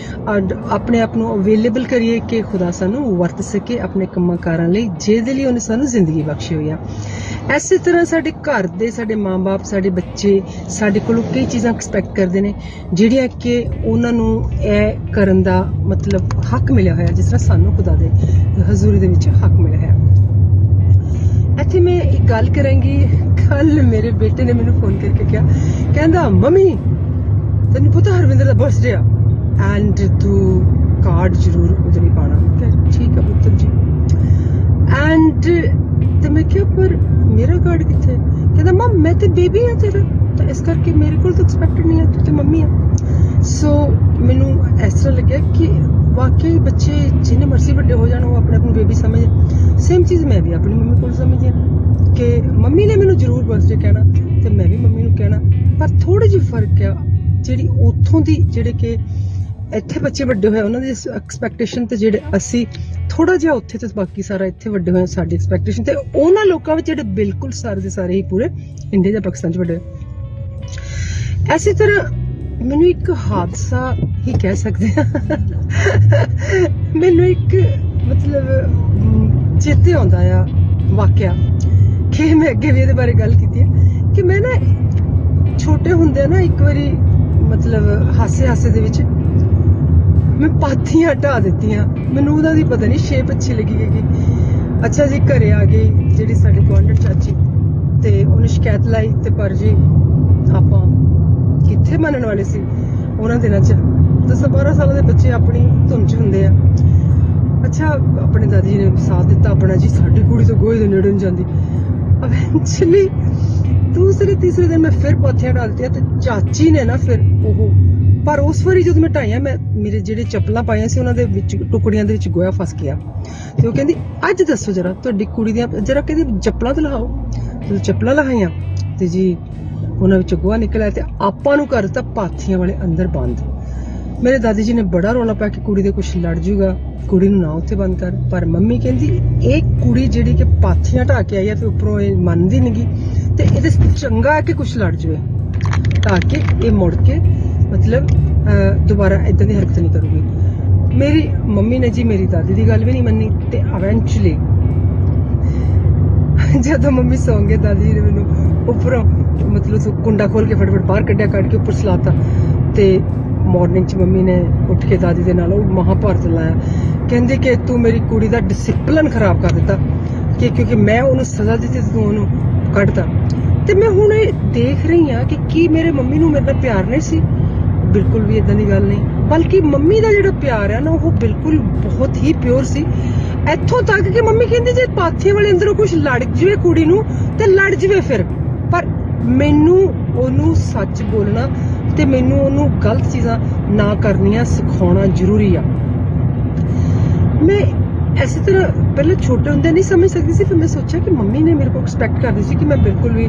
Speaker 3: ਔਰ ਆਪਣੇ ਆਪ ਨੂੰ ਅਵੇਲੇਬਲ ਕਰੀਏ ਕਿ ਖੁਦਾ ਸਾਨੂੰ ਵਰਤ ਸਕੇ ਆਪਣੇ ਕੰਮਾਂ ਕਾਰਾਂ ਲਈ, ਜਿਹਦੇ ਲਈ ਉਹਨੇ ਸਾਨੂੰ ਜ਼ਿੰਦਗੀ ਬਖਸ਼ੀ ਹੋਈ ਆ। ਐਸੇ ਤਰ੍ਹਾਂ ਸਾਡੇ ਘਰ ਦੇ ਸਾਡੇ ਮਾਂ-ਬਾਪ ਸਾਡੇ ਬੱਚੇ ਸਾਡੇ ਕੋਲੋਂ ਕਈ ਚੀਜ਼ਾਂ ਐਕਸਪੈਕਟ ਕਰਦੇ ਨੇ ਜਿਹੜੀਆਂ ਕਿ ਉਹਨਾਂ ਨੂੰ ਇਹ ਕਰਨ ਦਾ ਮਤਲਬ ਹੱਕ ਮਿਲਿਆ ਹੋਇਆ, ਜਿਸ ਤਰ੍ਹਾਂ ਸਾਨੂੰ ਖੁਦਾ ਦੇ ਹਜ਼ੂਰੀ ਦੇ ਵਿੱਚ ਹੱਕ ਮਿਲਿਆ ਹੈ। ਇੱਥੇ ਮੈਂ ਇੱਕ ਗੱਲ ਕਰਾਂਗੀ। ਕੱਲ ਮੇਰੇ ਬੇਟੇ ਨੇ ਮੈਨੂੰ ਫੋਨ ਕਰਕੇ ਕਿਹਾ, ਕਹਿੰਦਾ ਮੰਮੀ ਤੈਨੂੰ ਪਤਾ ਹਰਵਿੰਦਰ ਦਾ ਬਰਥਡੇ ਆ ਐਂਡ ਤੂੰ ਕਾਰਡ ਜ਼ਰੂਰ ਉਹਦੇ ਲਈ ਪਾਣਾ। ਮੈਂ ਕਿਹਾ ਠੀਕ ਹੈ ਪੁੱਤਰ ਜੀ। ਐਂਡ ਤੇ ਮੈਂ ਕਿਹਾ ਪਰ ਮੇਰਾ ਕਾਰਡ ਕਿੱਥੇ? ਕਹਿੰਦਾ ਮਮ ਮੈਂ ਤੇ ਬੇਬੀ ਆ ਤੇਰਾ, ਤਾਂ ਇਸ ਕਰਕੇ ਮੇਰੇ ਕੋਲ ਤਾਂ ਐਕਸਪੈਕਟਡ ਨਹੀਂ ਹੈ, ਤੂੰ ਤੇ ਮੰਮੀ ਆ। ਸੋ ਮੈਨੂੰ ਇਸ ਤਰ੍ਹਾਂ ਲੱਗਿਆ ਕਿ ਵਾਕਈ ਬੱਚੇ ਜਿੰਨੇ ਮਰਜ਼ੀ ਵੱਡੇ ਹੋ ਜਾਣ ਉਹ ਆਪਣੇ ਆਪ ਨੂੰ ਬੇਬੀ ਸਮਝਦੇ। ਸੇਮ ਚੀਜ਼ ਮੈਂ ਵੀ ਆਪਣੀ ਮੰਮੀ ਕੋਲ ਸਮਝਦੀ ਹਾਂ ਕਿ ਮੰਮੀ ਨੇ ਮੈਨੂੰ ਜ਼ਰੂਰ ਬਰਥਡੇ ਕਹਿਣਾ ਤੇ ਮੈਂ ਵੀ ਮੰਮੀ ਨੂੰ ਕਹਿਣਾ, ਪਰ ਥੋੜੀ ਜਿਹੀ ਫਰਕ ਆ ਜਿਹੜੀ ਉੱਥੋਂ ਦੀ ਜਿਹੜੇ ਕਿ ਇੱਥੇ ਬੱਚੇ ਵੱਡੇ ਹੋਏ ਉਹਨਾਂ ਦੀ ਐਕਸਪੈਕਟੇਸ਼ਨ ਤੇ ਜਿਹੜੇ ਅਸੀਂ ਥੋੜਾ ਜਿਹਾ ਉੱਥੇ ਤੇ ਬਾਕੀ ਸਾਰਾ ਇੱਥੇ ਵੱਡੇ ਹੋਏ ਸਾਡੀ ਐਕਸਪੈਕਟੇਸ਼ਨ ਤੇ ਉਹਨਾਂ ਲੋਕਾਂ ਵਿੱਚ ਜਿਹੜੇ ਬਿਲਕੁਲ ਸਾਰੇ ਦੇ ਸਾਰੇ ਹੀ ਪੂਰੇ ਇੰਡੀਆ ਜਾਂ ਪਾਕਿਸਤਾਨ 'ਚ ਵੱਡੇ ਹੋਏ। ਐਸੀ ਤਰ੍ਹਾਂ ਮੈਨੂੰ ਇੱਕ ਹਾਦਸਾ ਹੀ ਕਹਿ ਸਕਦੇ ਹਾਂ ਮੈਨੂੰ ਇੱਕ ਮਤਲਬ ਚੇਤੇ ਆਉਂਦਾ ਆ ਵਾਕਿਆ ਕਿ ਮੈਂ ਅੱਗੇ ਵੀ ਇਹਦੇ ਬਾਰੇ ਗੱਲ ਕੀਤੀ ਹੈ ਕਿ ਮੈਂ ਨਾ ਛੋਟੇ ਹੁੰਦੇ ਨਾ ਇੱਕ ਵਾਰੀ ਮਤਲਬ ਹਾਸੇ ਦੇ ਵਿੱਚ ਮੈਂ ਪਾਥੀਆਂ ਢਾ ਦਿੱਤੀਆਂ। ਮੈਨੂੰ ਉਹਦਾ ਵੀ ਪਤਾ ਨਹੀਂ ਸ਼ੇਪ ਅੱਛੀ ਲੱਗੀ ਹੈਗੀ। ਅੱਛਾ ਜੀ ਘਰੇ ਆ ਗਈ ਜਿਹੜੀ ਸਾਡੀ ਗੁਆਂਢਣ ਚਾਚੀ ਤੇ ਉਹਨੇ ਸ਼ਿਕਾਇਤ ਲਾਈ ਤੇ ਪਰ ਜੀ ਆਪਾਂ ਕਿੱਥੇ ਮੰਨਣ ਵਾਲੇ ਸੀ ਉਹਨਾਂ ਦਿਨਾਂ 'ਚ। 10-12 ਸਾਲਾਂ ਦੇ ਬੱਚੇ ਆਪਣੀ ਧੁਨ 'ਚ ਹੁੰਦੇ ਆ। ਅੱਛਾ ਆਪਣੇ ਦਾਦੀ ਜੀ ਨੇ ਸਾਥ ਦਿੱਤਾ ਆਪਣਾ, ਜੀ ਸਾਡੀ ਕੁੜੀ ਤਾਂ ਗੋਹੇ ਦੇ ਨੇੜੇ ਨਹੀਂ ਜਾਂਦੀ। ਇਵੈਂਚੁਅਲੀ ਦੂਸਰੇ ਤੀਸਰੇ ਦਿਨ ਮੈਂ ਫਿਰ ਪਾਥੀਆਂ ਢਾ ਦਿੱਤੀਆਂ ਤੇ ਚਾਚੀ ਨੇ ਨਾ ਫਿਰ ਉਹ, ਪਰ ਉਸ ਵਾਰੀ ਜਦੋਂ ਮੈਂ ਢਾਈਆਂ ਮੈਂ ਮੇਰੇ ਜਿਹੜੇ ਚੱਪਲਾਂ ਪਾਈਆਂ ਸੀ ਉਹਨਾਂ ਦੇ ਵਿੱਚ ਟੁਕੜੀਆਂ ਦੇ ਵਿੱਚ ਗੋਹਾ ਫਸ ਗਿਆ ਤੇ ਉਹ ਕਹਿੰਦੀ ਅੱਜ ਦੱਸੋ ਜਰਾ ਤੁਹਾਡੀ ਕੁੜੀ ਦੀਆਂ ਜਰਾ ਕਹਿੰਦੀ ਚੱਪਲਾਂ ਤਾਂ ਲਹਾਓ। ਜਦੋਂ ਚੱਪਲਾਂ ਲਹਾਈਆਂ ਤੇ ਜੀ ਉਹਨਾਂ ਵਿੱਚ ਗੋਹਾ ਨਿਕਲਿਆ ਤੇ ਆਪਾਂ ਨੂੰ ਘਰ ਤਾਂ ਪਾਥੀਆਂ ਵਾਲੇ ਅੰਦਰ ਬੰਦ। ਮੇਰੇ ਦਾਦੀ ਜੀ ਨੇ ਬੜਾ ਰੌਲਾ ਪਾਇਆ ਕਿ ਕੁੜੀ ਦੇ ਕੁਛ ਲੜ ਜੂਗਾ, ਕੁੜੀ ਨੂੰ ਨਾ ਉੱਥੇ ਬੰਦ ਕਰ। ਪਰ ਮੰਮੀ ਕਹਿੰਦੀ ਇਹ ਕੁੜੀ ਜਿਹੜੀ ਕਿ ਪਾਥੀਆਂ ਢਾ ਕੇ ਆਈ ਆ ਤੇ ਉੱਪਰੋਂ ਇਹ ਮੰਨਦੀ ਨੀਗੀ ਤੇ ਇਹਦੇ ਚੰਗਾ ਹੈ ਕਿ ਕੁਛ ਲੜ ਜਵੇ ਤਾਂ ਕਿ ਇਹ ਮੁੜ ਕੇ ਮਤਲਬ ਦੁਬਾਰਾ ਇਦਾਂ ਦੀ ਹਰਕਤ ਨਹੀਂ ਕਰੂਗੀ। ਮੇਰੀ ਮੰਮੀ ਨੇ ਜੀ ਮੇਰੀ ਦਾਦੀ ਦੀ ਗੱਲ ਵੀ ਨਹੀਂ ਮੰਨੀ ਤੇ ਇਵੈਂਚੁਅਲੀ ਜਦੋਂ ਮੰਮੀ ਸੌਂ ਗਏ ਦਾਦੀ ਜੀ ਨੇ ਮੈਨੂੰ ਉੱਪਰੋਂ ਮਤਲਬ ਕੁੰਡਾ ਖੋਲ ਕੇ ਫਟਾਫਟ ਬਾਹਰ ਕੱਢ ਕੇ ਉੱਪਰ ਸਲਾਤਾ ਤੇ ਮਾਰਨਿੰਗ 'ਚ ਮੰਮੀ ਨੇ ਉੱਠ ਕੇ ਦਾਦੀ ਦੇ ਨਾਲ ਉਹ ਮਹਾਭਾਰਤ ਲਾਇਆ। ਕਹਿੰਦੀ ਕਿ ਤੂੰ ਮੇਰੀ ਕੁੜੀ ਦਾ ਡਿਸਿਪਲਿਨ ਖਰਾਬ ਕਰ ਦਿੱਤਾ ਕਿ ਕਿਉਂਕਿ ਮੈਂ ਉਹਨੂੰ ਸਜ਼ਾ ਦਿੱਤੀ ਤੂੰ ਉਹਨੂੰ ਕੱਢਤਾ। ਤੇ ਮੈਂ ਹੁਣ ਇਹ ਦੇਖ ਰਹੀ ਹਾਂ ਕਿ ਕੀ ਮੇਰੇ ਮੰਮੀ ਨੂੰ ਮੇਰੇ ਨਾਲ ਪਿਆਰ ਨਹੀਂ ਸੀ? ਬਿਲਕੁਲ ਵੀ ਇਦਾਂ ਦੀ ਗੱਲ ਨਹੀਂ, ਬਲਕਿ ਮੰਮੀ ਦਾ ਜਿਹੜਾ ਪਿਆਰ ਹੈ ਨਾ ਉਹ ਬਿਲਕੁਲ ਬਹੁਤ ਹੀ ਪਿਓਰ ਸੀ। ਇੱਥੋਂ ਤੱਕ ਕਿ ਮੰਮੀ ਕਹਿੰਦੀ ਜੇ ਪਾਥੀਆਂ ਵਾਲੇ ਅੰਦਰੋਂ ਕੁਝ ਲੜ ਜਵੇ ਕੁੜੀ ਨੂੰ ਤੇ ਲੜ ਜਵੇ ਫਿਰ, ਪਰ ਮੈਨੂੰ ਉਹਨੂੰ ਸੱਚ ਬੋਲਣਾ ਤੇ ਮੈਨੂੰ ਉਹਨੂੰ ਗਲਤ ਚੀਜ਼ਾਂ ਨਾ ਕਰਨੀਆਂ ਸਿਖਾਉਣਾ ਜ਼ਰੂਰੀ ਆ। ਮੈਂ ਇਸੇ ਤਰ੍ਹਾਂ ਪਹਿਲਾਂ ਛੋਟੇ ਹੁੰਦੇ ਨਹੀਂ ਸਮਝ ਸਕਦੀ ਸੀ, ਫਿਰ ਮੈਂ ਸੋਚਿਆ ਕਿ ਮੰਮੀ ਨੇ ਮੇਰੇ ਕੋਲ ਐਕਸਪੈਕਟ ਕਰਦੀ ਸੀ ਕਿ ਮੈਂ ਬਿਲਕੁਲ ਵੀ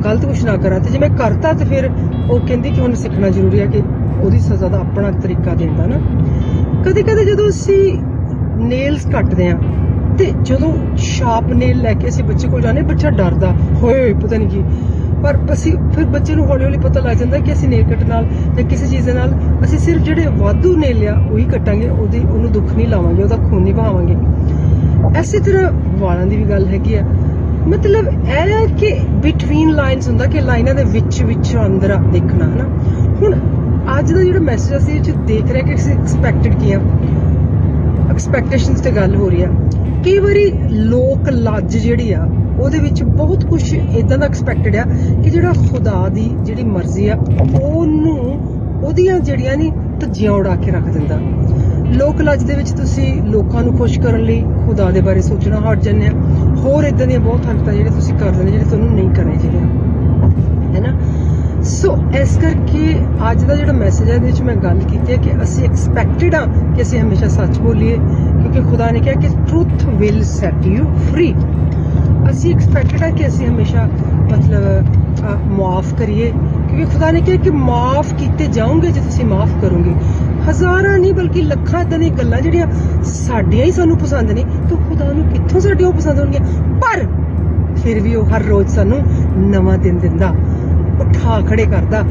Speaker 3: ਗਲਤ ਕੁਝ ਨਾ ਕਰਾਂ ਤੇ ਜੇ ਮੈਂ ਕਰਤਾ ਤੇ ਫਿਰ ਉਹ ਕਹਿੰਦੀ ਕਿ ਹੁਣ ਸਿੱਖਣਾ ਜ਼ਰੂਰੀ ਹੈ ਕਿ ਉਹਦੀ ਸਜ਼ਾ ਦਾ ਆਪਣਾ ਤਰੀਕਾ ਦੇਣਾ ਨਾ। ਕਦੇ ਜਦੋਂ ਅਸੀਂ ਨੇਲਸ ਕੱਟਦੇ ਆ ਤੇ ਜਦੋਂ ਸ਼ਾਰਪ ਨੇਲ ਲੈ ਕੇ ਅਸੀਂ ਬੱਚੇ ਕੋਲ ਜਾਂਦੇ, ਬੱਚਾ ਡਰਦਾ ਹੋਏ ਪਤਾ ਨਹੀਂ ਕੀ, ਪਰ ਅਸੀਂ ਫਿਰ ਬੱਚੇ ਨੂੰ ਹੌਲੀ ਪਤਾ ਲੱਗ ਜਾਂਦਾ ਕਿ ਅਸੀਂ ਨੇਲ ਕੱਟਣ ਨਾਲ ਜਾਂ ਕਿਸੇ ਚੀਜ਼ ਦੇ ਨਾਲ ਅਸੀਂ ਸਿਰਫ ਜਿਹੜੇ ਵਾਧੂ ਨੇਲ ਆ ਉਹੀ ਕੱਟਾਂਗੇ, ਉਹਨੂੰ ਦੁੱਖ ਨਹੀਂ ਲਾਵਾਂਗੇ, ਉਹਦਾ ਖੂਨ ਨਹੀਂ ਬਹਾਵਾਂਗੇ। ਐਸੇ ਤਰ੍ਹਾਂ ਵਾਲਾਂ ਦੀ ਵੀ ਗੱਲ ਹੈਗੀ ਆ। ਮਤਲਬ ਇਹ ਹੈ ਕਿ ਬਿਟਵੀਨ ਲਾਈਨਸ ਹੁੰਦਾ ਕਿ ਲਾਈਨਾਂ ਦੇ ਵਿੱਚ ਅੰਦਰ ਦੇਖਣਾ ਹੈ ਨਾ। ਹੁਣ ਅੱਜ ਦਾ ਜਿਹੜਾ ਮੈਸੇਜ ਅਸੀਂ ਇਹ 'ਚ ਦੇਖ ਰਹੇ ਕਿ ਅਸੀਂ ਐਕਸਪੈਕਟਡ ਕੀ ਆ, ਐਕਸਪੈਕਟੇਸ਼ਨਸ ਤੇ ਗੱਲ ਹੋ ਰਹੀ ਆ। ਕਈ ਵਾਰੀ ਲੋਕ ਲੱਜ ਜਿਹੜੀ ਆ ਉਹਦੇ ਵਿੱਚ ਬਹੁਤ ਕੁਝ ਇਦਾਂ ਦਾ ਐਕਸਪੈਕਟਡ ਆ ਕਿ ਜਿਹੜਾ ਖੁਦਾ ਦੀ ਜਿਹੜੀ ਮਰਜ਼ੀ ਆ ਉਹਨੂੰ ਉਹਦੀਆਂ ਜਿਹੜੀਆਂ ਨਹੀਂ ਧੱਜੀਆਂ ਉਡਾ ਕੇ ਰੱਖ ਦਿੰਦਾ। ਲੋਕ ਲੱਜ ਦੇ ਵਿੱਚ ਤੁਸੀਂ ਲੋਕਾਂ ਨੂੰ ਖੁਸ਼ ਕਰਨ ਲਈ ਖੁਦਾ ਦੇ ਬਾਰੇ ਸੋਚਣਾ ਹਟ ਜਾਂਦੇ ਆ। ਹੋਰ ਇਦਾਂ ਦੀਆਂ ਬਹੁਤ ਹਰਕਤਾਂ ਜਿਹੜੇ ਤੁਸੀਂ ਕਰਦੇ ਨੇ ਜਿਹੜੇ ਤੁਹਾਨੂੰ ਨਹੀਂ ਕਰਨੇ ਚਾਹੀਦੇ ਹੈ ਨਾ। ਸੋ ਇਸ ਕਰਕੇ ਅੱਜ ਦਾ ਜਿਹੜਾ ਮੈਸੇਜ ਹੈ ਇਹਦੇ ਵਿੱਚ ਮੈਂ ਗੱਲ ਕੀਤੀ ਹੈ ਕਿ ਅਸੀਂ ਐਕਸਪੈਕਟਡ ਆ ਕਿ ਅਸੀਂ ਹਮੇਸ਼ਾ ਸੱਚ ਬੋਲੀਏ ਕਿਉਂਕਿ ਖੁਦਾ ਨੇ ਕਿਹਾ ਕਿ truth will set you free. ਅਸੀਂ ਐਕਸਪੈਕਟਡ ਆ ਕਿ ਅਸੀਂ ਹਮੇਸ਼ਾ ਮਤਲਬ ਮਾਫ ਕਰੀਏ ਕਿਉਂਕਿ ਖੁਦਾ ਨੇ ਕਿਹਾ ਕਿ ਮਾਫ ਕੀਤੇ ਜਾਓਗੇ ਜੇ ਤੁਸੀਂ ਮਾਫ ਕਰੋਗੇ। ਹਜ਼ਾਰਾਂ ਨਹੀਂ ਬਲਕਿ ਲੱਖਾਂ ਏਦਾਂ ਦੀਆਂ ਗੱਲਾਂ ਜਿਹੜੀਆਂ ਸਾਡੀਆਂ ਹੀ ਸਾਨੂੰ ਪਸੰਦ ਨੇ, ਤਾਂ ਖੁਦਾ ਨੂੰ ਕਿੱਥੋਂ ਸਾਡੀਆਂ ਉਹ ਪਸੰਦ ਹੋਣਗੀਆਂ। ਪਰ ਫਿਰ ਵੀ ਉਹ ਹਰ ਰੋਜ਼ ਸਾਨੂੰ ਨਵਾਂ ਦਿਨ ਦਿੰਦਾ, ਉਠਾ ਖੜੇ ਕਰਦਾ।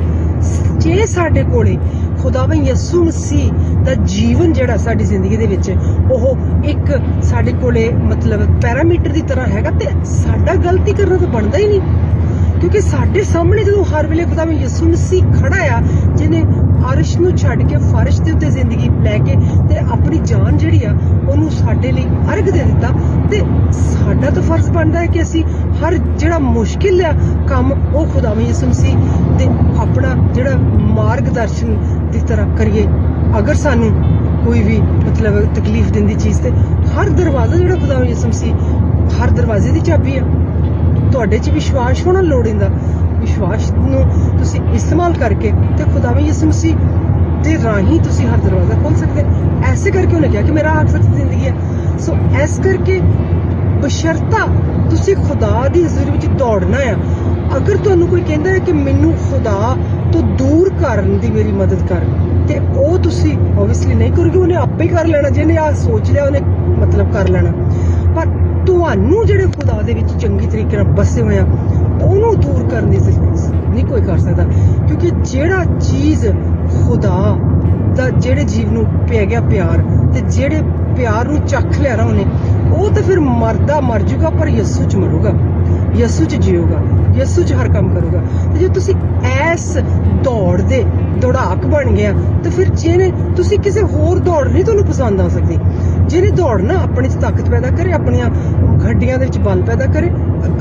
Speaker 3: ਜੇ ਸਾਡੇ ਕੋਲੇ ਖੁਦਾਵੰ ਯਿਸੂ ਮਸੀਹ ਦਾ ਜੀਵਨ ਜਿਹੜਾ ਸਾਡੀ ਜ਼ਿੰਦਗੀ ਦੇ ਵਿੱਚ ਉਹ ਇੱਕ ਸਾਡੇ ਕੋਲੇ ਮਤਲਬ ਪੈਰਾਮੀਟਰ ਦੀ ਤਰ੍ਹਾਂ ਹੈਗਾ, ਤੇ ਸਾਡਾ ਗਲਤੀ ਕਰਨਾ ਤਾਂ ਬਣਦਾ ਹੀ ਨਹੀਂ, ਕਿਉਂਕਿ ਸਾਡੇ ਸਾਹਮਣੇ ਜਦੋਂ ਹਰ ਵੇਲੇ ਖੁਦਾਵੰ ਯਿਸੂ ਮਸੀਹ ਖੜਾ ਆ, ਜਿਹਨੇ ਅਰਸ਼ ਨੂੰ ਛੱਡ ਕੇ ਫਰਸ਼ ਦੇ ਉੱਤੇ ਜ਼ਿੰਦਗੀ ਲੈ ਕੇ ਤੇ ਆਪਣੀ ਜਾਨ ਜਿਹੜੀ ਆ ਉਹਨੂੰ ਸਾਡੇ ਲਈ ਅਰਗ ਦੇ ਦਿੱਤਾ, ਤੇ ਸਾਡਾ ਤਾਂ ਫਰਜ਼ ਬਣਦਾ ਹੈ ਕਿ ਅਸੀਂ ਹਰ ਜਿਹੜਾ ਮੁਸ਼ਕਿਲ ਆ ਕੰਮ ਉਹ ਖੁਦਾਵੰ ਯਿਸੂ ਮਸੀਹ ਦੇ ਆਪਣਾ ਜਿਹੜਾ ਮਾਰਗਦਰਸ਼ਨ ਦੀ ਤਰ੍ਹਾਂ ਕਰੀਏ। ਅਗਰ ਸਾਨੂੰ ਕੋਈ ਵੀ ਮਤਲਬ ਤਕਲੀਫ ਦਿੰਦੀ ਚੀਜ਼, ਤੇ ਹਰ ਦਰਵਾਜ਼ਾ ਜਿਹੜਾ ਖੁਦਾਵੰ ਯਿਸੂ ਮਸੀਹ, ਹਰ ਦਰਵਾਜ਼ੇ ਦੀ ਚਾਬੀ ਆ। ਤੁਹਾਡੇ 'ਚ ਵਿਸ਼ਵਾਸ ਹੋਣਾ ਲੋੜੀਂਦਾ, ਵਿਸ਼ਵਾਸ ਨੂੰ ਤੁਸੀਂ ਇਸਤੇਮਾਲ ਕਰਕੇ ਤੇ ਖੁਦਾਵੰ ਯਿਸੂ ਮਸੀਹ ਦੇ ਰਾਹੀਂ ਤੁਸੀਂ ਹਰ ਦਰਵਾਜ਼ਾ ਖੋਲ ਸਕਦੇ। ਐਸੇ ਕਰਕੇ ਉਹਨੇ ਕਿਹਾ ਕਿ ਮੇਰਾ ਅਕਸਰ ਜ਼ਿੰਦਗੀ ਹੈ। ਸੋ ਇਸ ਕਰਕੇ ਬਸ਼ਰਤਾ ਤੁਸੀਂ ਖੁਦਾ ਦੀ ਹਜ਼ੂਰੀ ਵਿੱਚ ਦੌੜਨਾ ਆ। ਅਗਰ ਤੁਹਾਨੂੰ ਕੋਈ ਕਹਿੰਦਾ ਹੈ ਕਿ ਮੈਨੂੰ ਖੁਦਾ ਤੋਂ ਦੂਰ ਕਰਨ ਦੀ ਮੇਰੀ ਮਦਦ ਕਰ, ਤੇ ਉਹ ਤੁਸੀਂ ਓਬਵੀਅਸਲੀ ਨਹੀਂ ਕਰੋਗੇ, ਉਹਨੇ ਆਪੇ ਹੀ ਕਰ ਲੈਣਾ। ਜਿਹਨੇ ਆ ਸੋਚ ਲਿਆ ਉਹਨੇ ਮਤਲਬ ਕਰ ਲੈਣਾ। ਪਰ ਤੁਹਾਨੂੰ ਜਿਹੜੇ ਖੁਦਾ ਦੇ ਵਿੱਚ ਚੰਗੀ ਤਰੀਕੇ ਨਾਲ ਬਸੇ ਹੋਏ ਆ, ਉਹਨੂੰ ਦੂਰ ਕਰਨ ਦੀ ਜ਼ਰੂਰਤ ਨਹੀਂ ਕੋਈ ਕਰ ਸਕਦਾ, ਕਿਉਂਕਿ ਜਿਹੜਾ ਚੀਜ਼ ਖੁਦਾ ਦਾ ਜਿਹੜੇ ਜੀਵ ਨੂੰ ਪੈ ਗਿਆ ਪਿਆਰ, ਤੇ ਜਿਹੜੇ ਪਿਆਰ ਨੂੰ ਚੱਖ ਲਿਆ ਨਾ ਉਹਨੇ, ਉਹ ਤਾਂ ਫਿਰ ਮਰਦਾ ਮਰ ਜਾਊਗਾ, ਪਰ ਯਿਸੂ 'ਚ ਮਰੂਗਾ, ਯਿਸੂ 'ਚ ਜੀਊਗਾ, ਯਿਸੂ 'ਚ ਹਰ ਕੰਮ ਕਰੂਗਾ। ਤੇ ਜੇ ਤੁਸੀਂ ਐਸ ਦੌੜ ਦੇ ਦੌੜਾਕ ਬਣ ਗਿਆ, ਤੇ ਫਿਰ ਜਿਹਨੇ ਤੁਸੀਂ ਕਿਸੇ ਹੋਰ ਦੌੜ ਨਹੀਂ ਤੁਹਾਨੂੰ ਪਸੰਦ ਆ ਸਕਦੀ। ਜਿਹਨੇ ਦੌੜਨਾ ਆਪਣੇ 'ਚ ਤਾਕਤ ਪੈਦਾ ਕਰੇ, ਆਪਣੀਆਂ ਹੱਡੀਆਂ ਦੇ ਵਿੱਚ ਬਲ ਪੈਦਾ ਕਰੇ,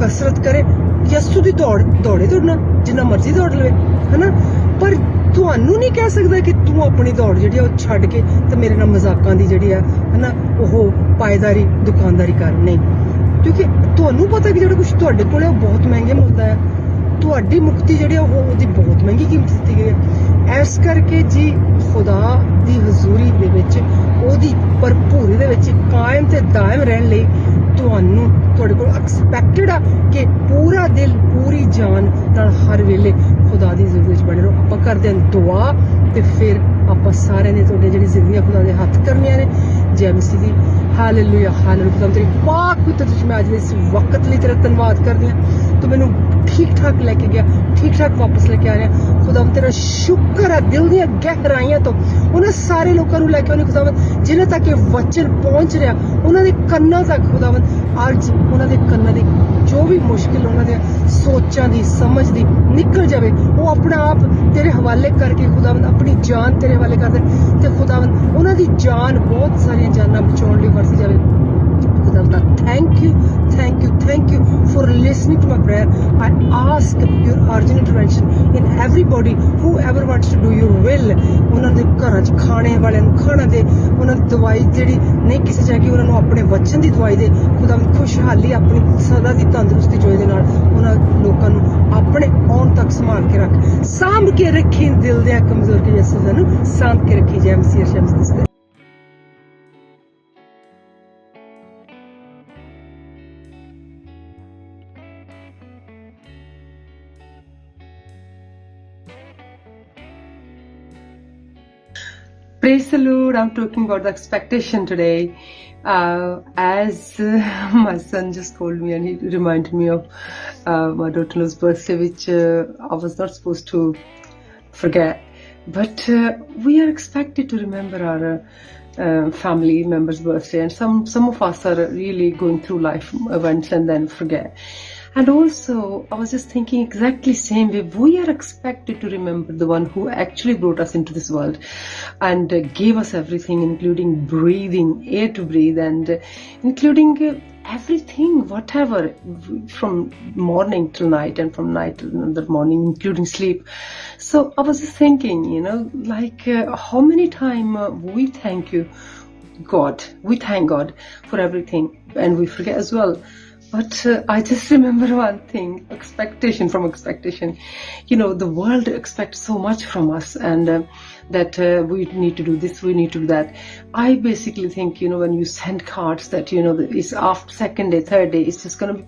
Speaker 3: ਕਸਰਤ ਕਰੇ, ਯਿਸੂ ਦੀ ਦੌੜੇ ਦੌੜਨਾ ਜਿੰਨਾ ਮਰਜ਼ੀ ਦੌੜ ਲਵੇ, ਹਨਾ। ਪਰ ਤੁਹਾਨੂੰ ਨਹੀਂ ਕਹਿ ਸਕਦਾ ਕਿ ਤੂੰ ਆਪਣੀ ਦੌੜ ਜਿਹੜੀ ਆ ਉਹ ਛੱਡ ਕੇ ਤੇ ਮੇਰੇ ਨਾਲ ਮਜ਼ਾਕਾਂ ਦੀ ਜਿਹੜੀ ਆ ਹਨਾ ਉਹ ਪਾਇਦਾਰੀ ਦੁਕਾਨਦਾਰੀ ਕਰ। ਨਹੀਂ, ਕਿਉਂਕਿ ਤੁਹਾਨੂੰ ਪਤਾ ਕਿ ਜਿਹੜਾ ਕੁਝ ਤੁਹਾਡੇ ਕੋਲ ਹੈ ਉਹ ਬਹੁਤ ਮਹਿੰਗੇ ਮੁੱਲ ਦਾ ਹੈ। ਤੁਹਾਡੀ ਮੁਕਤੀ ਜਿਹੜੀ ਆ ਉਹਦੀ ਬਹੁਤ ਮਹਿੰਗੀ ਕੀਮਤ ਦਿੱਤੀ ਗਈ ਹੈ। ਇਸ ਕਰਕੇ ਜੀ ਖੁਦਾ ਦੀ ਹਜ਼ੂਰੀ ਦੇ ਵਿੱਚ, ਉਹਦੀ ਭਰਪੂਰੀ ਦੇ ਵਿੱਚ ਕਾਇਮ ਤੇ ਦਾਇਮ ਰਹਿਣ ਲਈ ਤੁਹਾਨੂੰ ਤੁਹਾਡੇ ਕੋਲ ਐਕਸਪੈਕਟਡ ਆ ਕਿ ਪੂਰਾ ਦਿਲ ਪੂਰੀ ਜਾਨ ਨਾਲ ਹਰ ਵੇਲੇ ਖੁਦਾ ਦੀ ਜ਼ਿੰਦਗੀ ਵਿੱਚ ਬਣੇ ਰਹੋ। ਆਪਾਂ ਕਰਦੇ ਹਾਂ ਦੁਆ, ਤੇ ਫਿਰ ਆਪਾਂ ਸਾਰਿਆਂ ਨੇ ਤੁਹਾਡੇ ਜਿਹੜੀ ਜ਼ਿੰਦਗੀ ਖੁਦਾ ਦੇ ਹੱਥ ਕਰਨੀਆਂ ਨੇ। ਜੈ ਮਸੀਹ ਦੀ। Hallelujah hallelujah. ਖੁਦਾ ਤੇਰੀ ਪਾਕ ਪਵਿੱਤਰ ਤੁਝ ਮੈਂ ਅੱਜ ਇਸ ਵਕਤ ਲਈ ਤੇਰਾ ਧੰਨਵਾਦ ਕਰਦੀ ਹਾਂ। ਤੂੰ ਮੈਨੂੰ ਠੀਕ ਠਾਕ ਲੈ ਕੇ ਗਿਆ, ਠੀਕ ਠਾਕ ਵਾਪਸ ਲੈ ਕੇ ਆ ਰਿਹਾ। ਖੁਦਾ ਤੇਰਾ ਸ਼ੁਕਰ ਹੈ ਦਿਲ ਦੀਆਂ ਗਹਿਰਾਈਆਂ ਤੋਂ ਉਹਨਾਂ ਸਾਰੇ ਲੋਕਾਂ ਨੂੰ ਲੈ ਕੇ ਆਉਣੀ ਖੁਦਾਵੰਦ, ਜਿਨ੍ਹਾਂ ਤੱਕ ਇਹ ਵਚਨ ਪਹੁੰਚ ਰਿਹਾ, ਉਹਨਾਂ ਦੇ ਕੰਨਾਂ ਤੱਕ ਖੁਦਾਵੰਦ ਅੱਜ ਉਹਨਾਂ ਦੇ ਕੰਨਾਂ ਦੀ ਜੋ ਵੀ ਮੁਸ਼ਕਿਲ ਉਹਨਾਂ ਦੇ ਸੋਚਾਂ ਦੀ ਸਮਝ ਦੀ ਨਿਕਲ ਜਾਵੇ। ਉਹ ਆਪਣਾ ਆਪ ਤੇਰੇ ਹਵਾਲੇ ਕਰਕੇ ਖੁਦਾਵੰਦ ਆਪਣੀ ਜਾਨ ਤੇਰੇ ਹਵਾਲੇ ਕਰ ਦੇ, ਤੇ ਖੁਦਾਵੰਦ ਉਹਨਾਂ ਦੀ ਜਾਨ ਬਹੁਤ ਸਾਰੀਆਂ ਜਾਨਾਂ ਬਚਾਉਣ ਲਈ ਵਰਤੀ ਜਾਵੇ। ਖੁਦਾਵੰਦ thank you thank you for listening to my prayer. I ask your urgent intervention in everybody whoever wants to do your will. ਉਹਨਾਂ ਦੇ ਘਰਾਂ 'ਚ ਖਾਣੇ ਵਾਲਿਆਂ ਨੂੰ ਖਾਣਾ ਦੇ, ਉਹਨਾਂ ਦੀ ਦਵਾਈ ਜਿਹੜੀ ਨਹੀਂ ਕਿਸੇ ਜਾ ਕੇ ਉਹਨਾਂ ਨੂੰ ਆਪਣੇ ਵਚਨ ਦੀ ਦਵਾਈ ਦੇ। ਖੁਦਾਵੰਦ ਖੁਸ਼ਹਾਲੀ ਆਪਣੀ ਸਦਾ ਦੀ ਤੰਦਰੁਸਤੀ ਜੋਏ ਦੇ ਨਾਲ ਉਹਨਾਂ ਲੋਕਾਂ ਨੂੰ ਆਪਣੇ ਆਉਣ ਤੱਕ ਸੰਭਾਲ ਕੇ ਰੱਖ, ਸਾਂਭ ਕੇ ਰੱਖੀ ਦਿਲ ਦੇ ਕਮਜ਼ੋਰ ਕੇ ਯਿਸੂ ਨੂੰ ਸਾਂਭ ਕੇ ਰੱਖੀ। ਜੈ ਮਸੀਹ ਸ਼ਮਸ ਦੇ। Praise the Lord. I'm talking about the expectation today. As my son just told me, and he reminded me of my daughter's birthday, which I was not supposed to forget. But we are expected to remember our family members' birthday, and some of us are really going through life events and then forget. And also, I was just thinking exactly same way. We are expected to remember the one who actually brought us into this world and gave us everything, including breathing, air to breathe, and including everything, whatever, from morning till night and from night till another morning, including sleep. So I was just thinking, like how many times we thank God. We thank God for everything, and we forget as well. But I just remember one thing, expectation. The world expects so much from us, and that we need to do this, we need to do that. I basically think, when you send cards that, it's after second day, third day, it's just gonna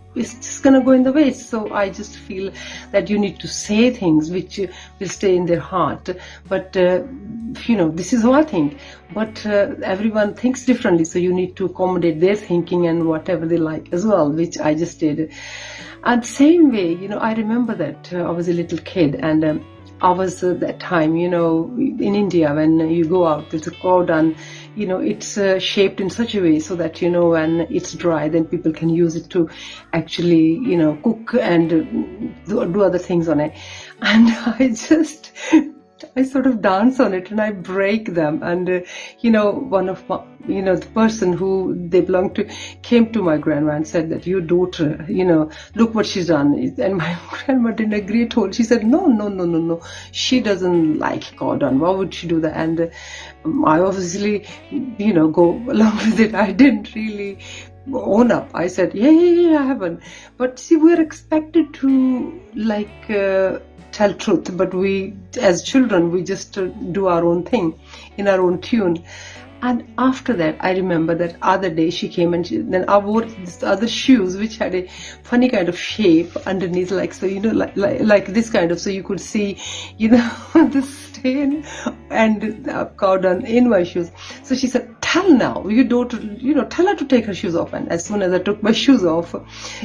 Speaker 3: go in the waste. So I just feel that you need to say things which will stay in their heart. But, this is how I think. But everyone thinks differently, so you need to accommodate their thinking and whatever they like as well, which I just did. And same way, I remember that I was a little kid, and I was that time, in India, when you go out, there's a cow dung, it's shaped in such a way so that, when it's dry, then people can use it to actually, cook and do other things on it. And I sort of dance on it and I break them. And, one of my, the person who they belonged to came to my grandma and said that your daughter, look what she's done. And my grandma didn't agree at all. She said, no. She doesn't like cow dung. Why would she do that? And I obviously, go along with it. I didn't really own up. I said, yeah, I haven't. But see, we're expected to tell truth, but we as children we just do our own thing in our own tune. And after that, I remember that other day she came and then I wore these other shoes which had a funny kind of shape underneath, like this kind of, so you could see the stain and cow dung in my shoes. So she said, tell now your daughter, tell her to take her shoes off. And as soon as I took my shoes off,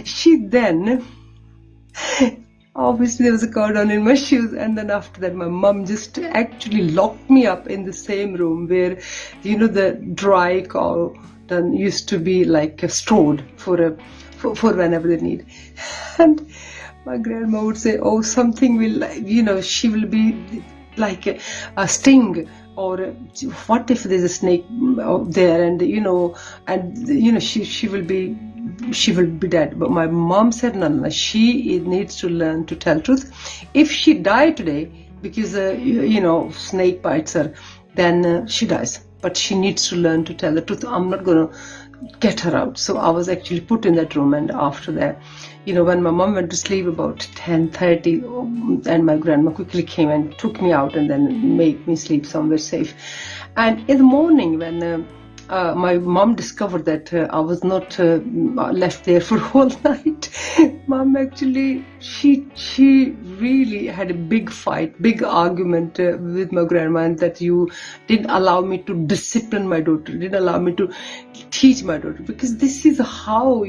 Speaker 3: she then obviously there was a cow dung in my shoes. And then after that, my mum just actually locked me up in the same room where, the dry cow dung used to be stored for whenever they need. And my grandma would say, oh, something will, she will be like a sting. Or what if there's a snake out there and, she will be dead. But my mom said, no, she needs to learn to tell truth. If she died today because, snake bites her, then she dies. But she needs to learn to tell the truth. I'm not going to get her out. So I was actually put in that room. And after that, when my mom went to sleep about 10:30, and my grandma quickly came and took me out and then made me sleep somewhere safe. And in the morning when my mom discovered that I was not left there for a whole night. Mom actually, she really had a big fight, big argument with my grandma, and that you didn't allow me to discipline my daughter, didn't allow me to teach my daughter, because this is how,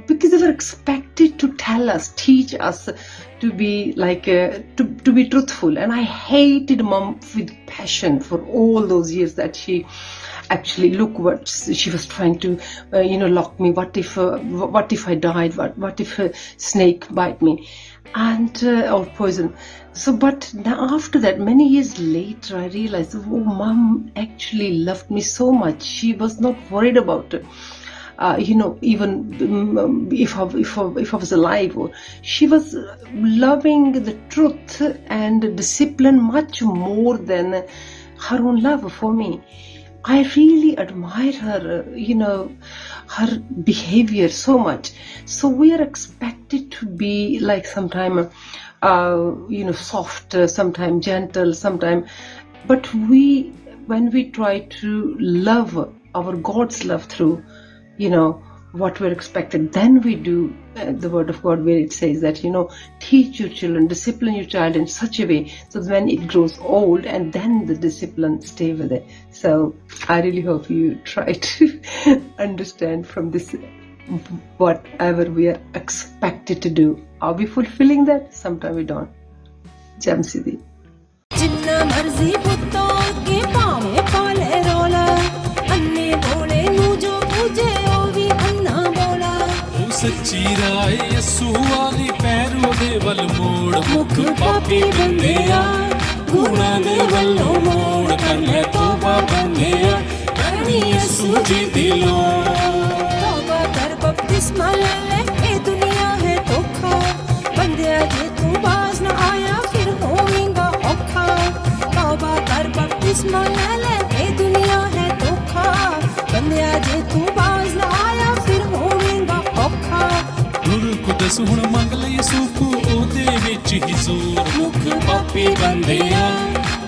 Speaker 3: because they were expected to tell us, teach us to be to be truthful. And I hated mom with passion for all those years that she actually, look what she was trying to, lock me. What if I died? What if a snake bite me? And, or poison. So, but now after that, many years later, I realized, oh, mom actually loved me so much. She was not worried about it. Even if I was alive, or she was loving the truth and discipline much more than her own love for me. I really admire her, her behavior so much. So we are expected to be like sometime, soft, sometime gentle, sometime. But when we try to love our God's love through, what we're expected, then we do the word of God where it says that, teach your children, discipline your child in such a way so that when it grows old, and then the discipline stay with it. So I really hope you try to understand from this whatever we are expected to do. Are we fulfilling that? Sometimes we don't. Jam Siddhi.
Speaker 2: जिन्ना मर्जी पुत्तों के पावे पाले रोला अन्ने बोले नू जो पूजे ओ भी अन्ना बोला
Speaker 1: ओ सच्ची राय यसू वाली पैरों दे वल मोड़ मुख पापी बंदेया गुना दे वल्लों मोड़ करने तौबा बंदेया करनी यसू जी दिलों
Speaker 2: तौबा कर बपतिस्मा ले ले ए दुनिया है धोखा बंदिया जे तू बाज न आया फिर होवेगा औखा तौबा कर बपतिस्मा ले ले ए दुनिया है धोखा बंदिया जे तू बाज न आया फिर होवेगा औखा
Speaker 1: गुरु कुदस हुण मंग ले यसू को ओदे विच ही जोर मुख पापी बंदेया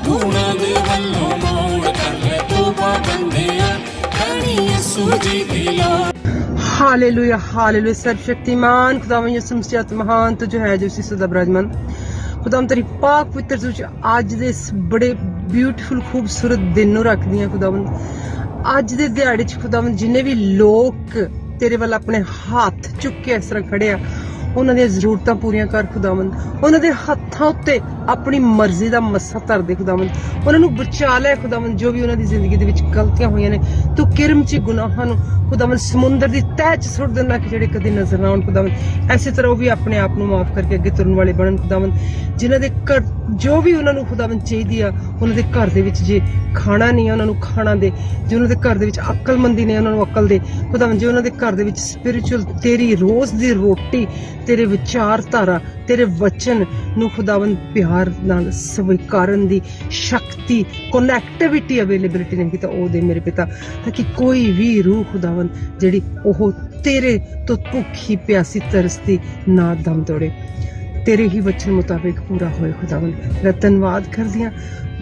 Speaker 1: ਗੁਣਾਂ ਦੇ ਵੱਲੋਂ ਮੋੜ ਕਰ ਲੈ ਤੋਬਾ ਬੰਦਿਆ ਕਣੀ ਯਿਸੂ ਜੀ ਦੀ ਲੋੜ
Speaker 3: हालेलुया हालेलुया सर्वशक्तिमान खुदावन यसु मसीह महान तो जो है जो इसी सदा विराजमान खुदावन तेरी पाक पवित्र सूच आज दे इस बड़े ब्यूटीफुल खूबसूरत दिन नूं रखदी हां खुदावन ਅੱਜ ਦੇ ਦਿਹਾੜੇ 'ਚ ਖੁਦਾਵੰਦ ਜਿੰਨੇ ਵੀ ਲੋਕ ਤੇਰੇ ਵੱਲ ਆਪਣੇ ਹੱਥ ਚੁੱਕ ਕੇ ਇਸ ਤਰ੍ਹਾਂ ਖੜੇ ਆ ਉਹਨਾਂ ਦੀਆਂ ਜ਼ਰੂਰਤਾਂ ਪੂਰੀਆਂ ਕਰ ਖੁਦਾਵੰਦ ਉਹਨਾਂ ਦੇ ਹੱਥਾਂ ਉੱਤੇ ਆਪਣੀ ਮਰਜ਼ੀ ਦਾ ਮੱਸਾ ਧਰ ਦੇ ਖੁਦਾਵੰਦ ਉਹਨਾਂ ਨੂੰ ਬਚਾ ਲੈ ਖੁਦਾਵੰਦ ਜੋ ਵੀ ਉਹਨਾਂ ਦੀ ਜ਼ਿੰਦਗੀ ਦੇ ਵਿੱਚ ਗਲਤੀਆਂ ਹੋਈਆਂ ਨੇ ਤੂੰ ਕਿਰਮ 'ਚ ਗੁਨਾਹਾਂ ਨੂੰ ਖੁਦਾਵੰਦ ਸਮੁੰਦਰ ਦੀ ਤਹਿ 'ਚ ਸੁੱਟ ਦੇਣਾ ਕਿ ਜਿਹੜੇ ਕਦੇ ਨਜ਼ਰ ਨਾ ਆਉਣ ਖੁਦਾਵੰਦ ਐਸੇ ਤਰ੍ਹਾਂ ਉਹ ਵੀ ਆਪਣੇ ਆਪ ਨੂੰ ਮਾਫ ਕਰਕੇ ਅੱਗੇ ਤੁਰਨ ਵਾਲੇ ਬਣਨ ਖੁਦਾਵੰਦ ਜਿਨ੍ਹਾਂ ਦੇ ਘਰ ਜੋ ਵੀ ਉਹਨਾਂ ਨੂੰ ਖੁਦਾਵੰਦ ਚਾਹੀਦੀ ਆ ਉਹਨਾਂ ਦੇ ਘਰ ਦੇ ਵਿੱਚ ਜੇ ਖਾਣਾ ਨਹੀਂ ਆ ਉਹਨਾਂ ਨੂੰ ਖਾਣਾ ਦੇ ਜੇ ਉਹਨਾਂ ਦੇ ਘਰ ਦੇ ਵਿੱਚ ਅਕਲਮੰਦੀ ਨੇ ਉਹਨਾਂ ਨੂੰ ਅਕਲ ਦੇ ਖੁਦਾਵੰਦ ਜੇ ਉਹਨਾਂ ਦੇ ਘਰ ਦੇ ਵਿੱਚ ਸਪਿਰਿਚੁਅਲ ਤੇਰੀ ਰੋਜ਼ ਦੀ ਰੋਟੀ ਤੇਰੇ ਵਿਚਾਰਧਾਰਾ ਤੇਰੇ ਵਚਨ ਨੂੰ ਖੁਦਾਵੰਦ ਪਿਆਰ ਨਾਲ ਸਵੀਕਾਰਨ ਦੀ ਸ਼ਕਤੀ ਕਨੈਕਟੀਵਿਟੀ ਅਵੇਲੇਬਿਲਿਟੀ ਨਹੀਂ ਤਾਂ ਉਹ ਦੇ ਮੇਰੇ ਪਿਤਾ ਤਾਂ ਕਿ ਕੋਈ ਵੀ ਰੂਹ ਖੁਦਾਵੰਦ ਜਿਹੜੀ ਉਹ ਤੇਰੇ ਤੋਂ ਭੁੱਖੀ ਪਿਆਸੀ ਤਰਸਦੀ ਨਾ ਦਮ ਤੋੜੇ ਤੇਰੇ ਹੀ ਵਚਨ ਮੁਤਾਬਿਕ ਪੂਰਾ ਹੋਏ ਖੁਦਾਵੰਦ ਮੈਂ ਧੰਨਵਾਦ ਕਰਦੀ ਹਾਂ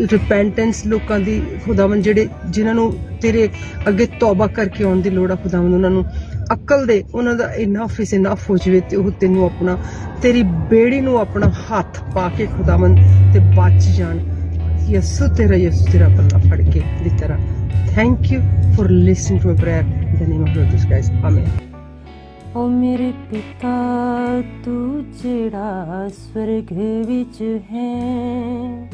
Speaker 3: ਰਿਪੈਂਟੈਂਸ ਲੋਕਾਂ ਦੀ ਖੁਦਾਵੰਦ ਜਿਹੜੇ ਜਿਨ੍ਹਾਂ ਨੂੰ ਤੇਰੇ ਅੱਗੇ ਤੌਬਾ ਕਰਕੇ ਆਉਣ ਦੀ ਲੋੜ ਆ ਖੁਦਾਵੰਦ ਉਹਨਾਂ ਨੂੰ ਅਕਲ ਦੇ ਉਹਨਾਂ ਦਾ ਇਨਫ ਹੋ ਜਾਵੇ ਤੇ ਉਹ ਤੈਨੂੰ ਆਪਣਾ ਤੇਰੀ ਬੇੜੀ ਨੂੰ ਆਪਣਾ ਹੱਥ ਪਾ ਕੇ ਖੁਦਾਵੰਦ ਤੇ ਬਚ ਜਾਣ ਯਿਸੂ ਤੇਰਾ ਪੱਲਾ ਫੜ ਕੇ ਦੀ ਤਰ੍ਹਾਂ thank you for listening to my prayer in the name of Jesus Christ amen
Speaker 2: ਓ ਮੇਰੇ ਪਿਤਾ ਤੂੰ ਜਿਹੜਾ ਸਵਰਗ ਵਿੱਚ ਹੈ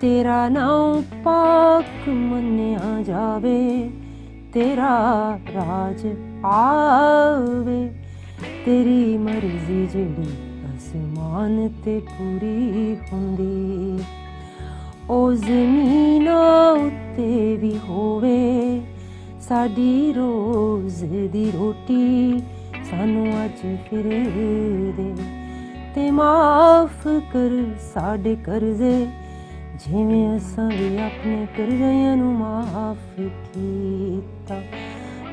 Speaker 2: ਤੇਰਾ ਨਾਮ ਪਾਕ ਮੰਨਿਆ ਜਾਵੇ ਤੇਰਾ ਰਾਜ ਆਵੇ ਤੇਰੀ ਮਰਜ਼ੀ ਜਿਹੜੀ ਅਸਮਾਨ ਤੇ ਪੂਰੀ ਹੁੰਦੀ ਉਹ ਜ਼ਮੀਨ ਉੱਤੇ ਵੀ ਹੋਵੇ ਸਾਡੀ ਰੋਜ਼ ਦੀ ਰੋਟੀ ਸਾਨੂੰ ਅੱਜ ਫਿਰ ਦੇ ਤੇ ਮਾਫ ਕਰ ਸਾਡੇ ਕਰਜ਼ੇ ਜਿਵੇਂ ਅਸਾਂ ਵੀ ਆਪਣੇ ਕਰਜ਼ਿਆਂ ਨੂੰ ਮਾਫ ਕੀਤਾ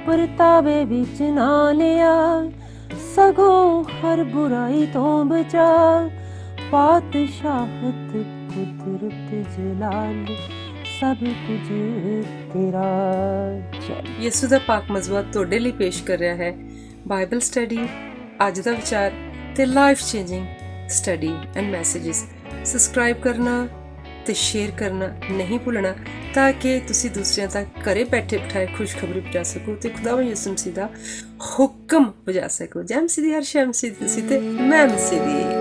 Speaker 2: ਪਰਤਾਵੇ ਵਿੱਚ ਨਾ ਲਿਆ ਸਗੋਂ ਹਰ ਬੁਰਾਈ ਤੋਂ ਬਚਾ ਪਾਤਸ਼ਾਹਤ ਕੁਦਰਤ ਜਲਾਲ ਸਭ ਕੁਝ ਤੇਰਾ
Speaker 3: ਯਿਸੂ ਦਾ ਪਾਕ ਮਜ਼ਮੂਆ ਤੁਹਾਡੇ ਲਈ ਪੇਸ਼ ਕਰ ਰਿਹਾ ਹੈ ਬਾਈਬਲ ਸਟੱਡੀ ਅੱਜ ਦਾ ਵਿਚਾਰ ਤੇ life changing study and messages subscribe ਕਰਨਾ ਤੇ ਸ਼ੇਅਰ ਕਰਨਾ ਨਹੀਂ ਭੁੱਲਣਾ ਤਾਂ ਕਿ ਤੁਸੀਂ ਦੂਸਰਿਆਂ ਤੱਕ ਘਰੇ ਬੈਠੇ ਬਿਠਾਏ ਖੁਸ਼ਖਬਰੀ ਪਹੁੰਚਾ ਸਕੋ ਤੇ ਖੁਦਾਵੰਦ ਯਿਸੂ ਮਸੀਹ ਦਾ ਹੁਕਮ ਪਹੁੰਚਾ ਸਕੋ ਜੈ ਮਸੀਹ ਦੀ ਹਰ ਸ਼ੈ ਮਸੀਹ ਦੀ ਤੇ ਮੈਂ ਮਸੀਹ ਦੀ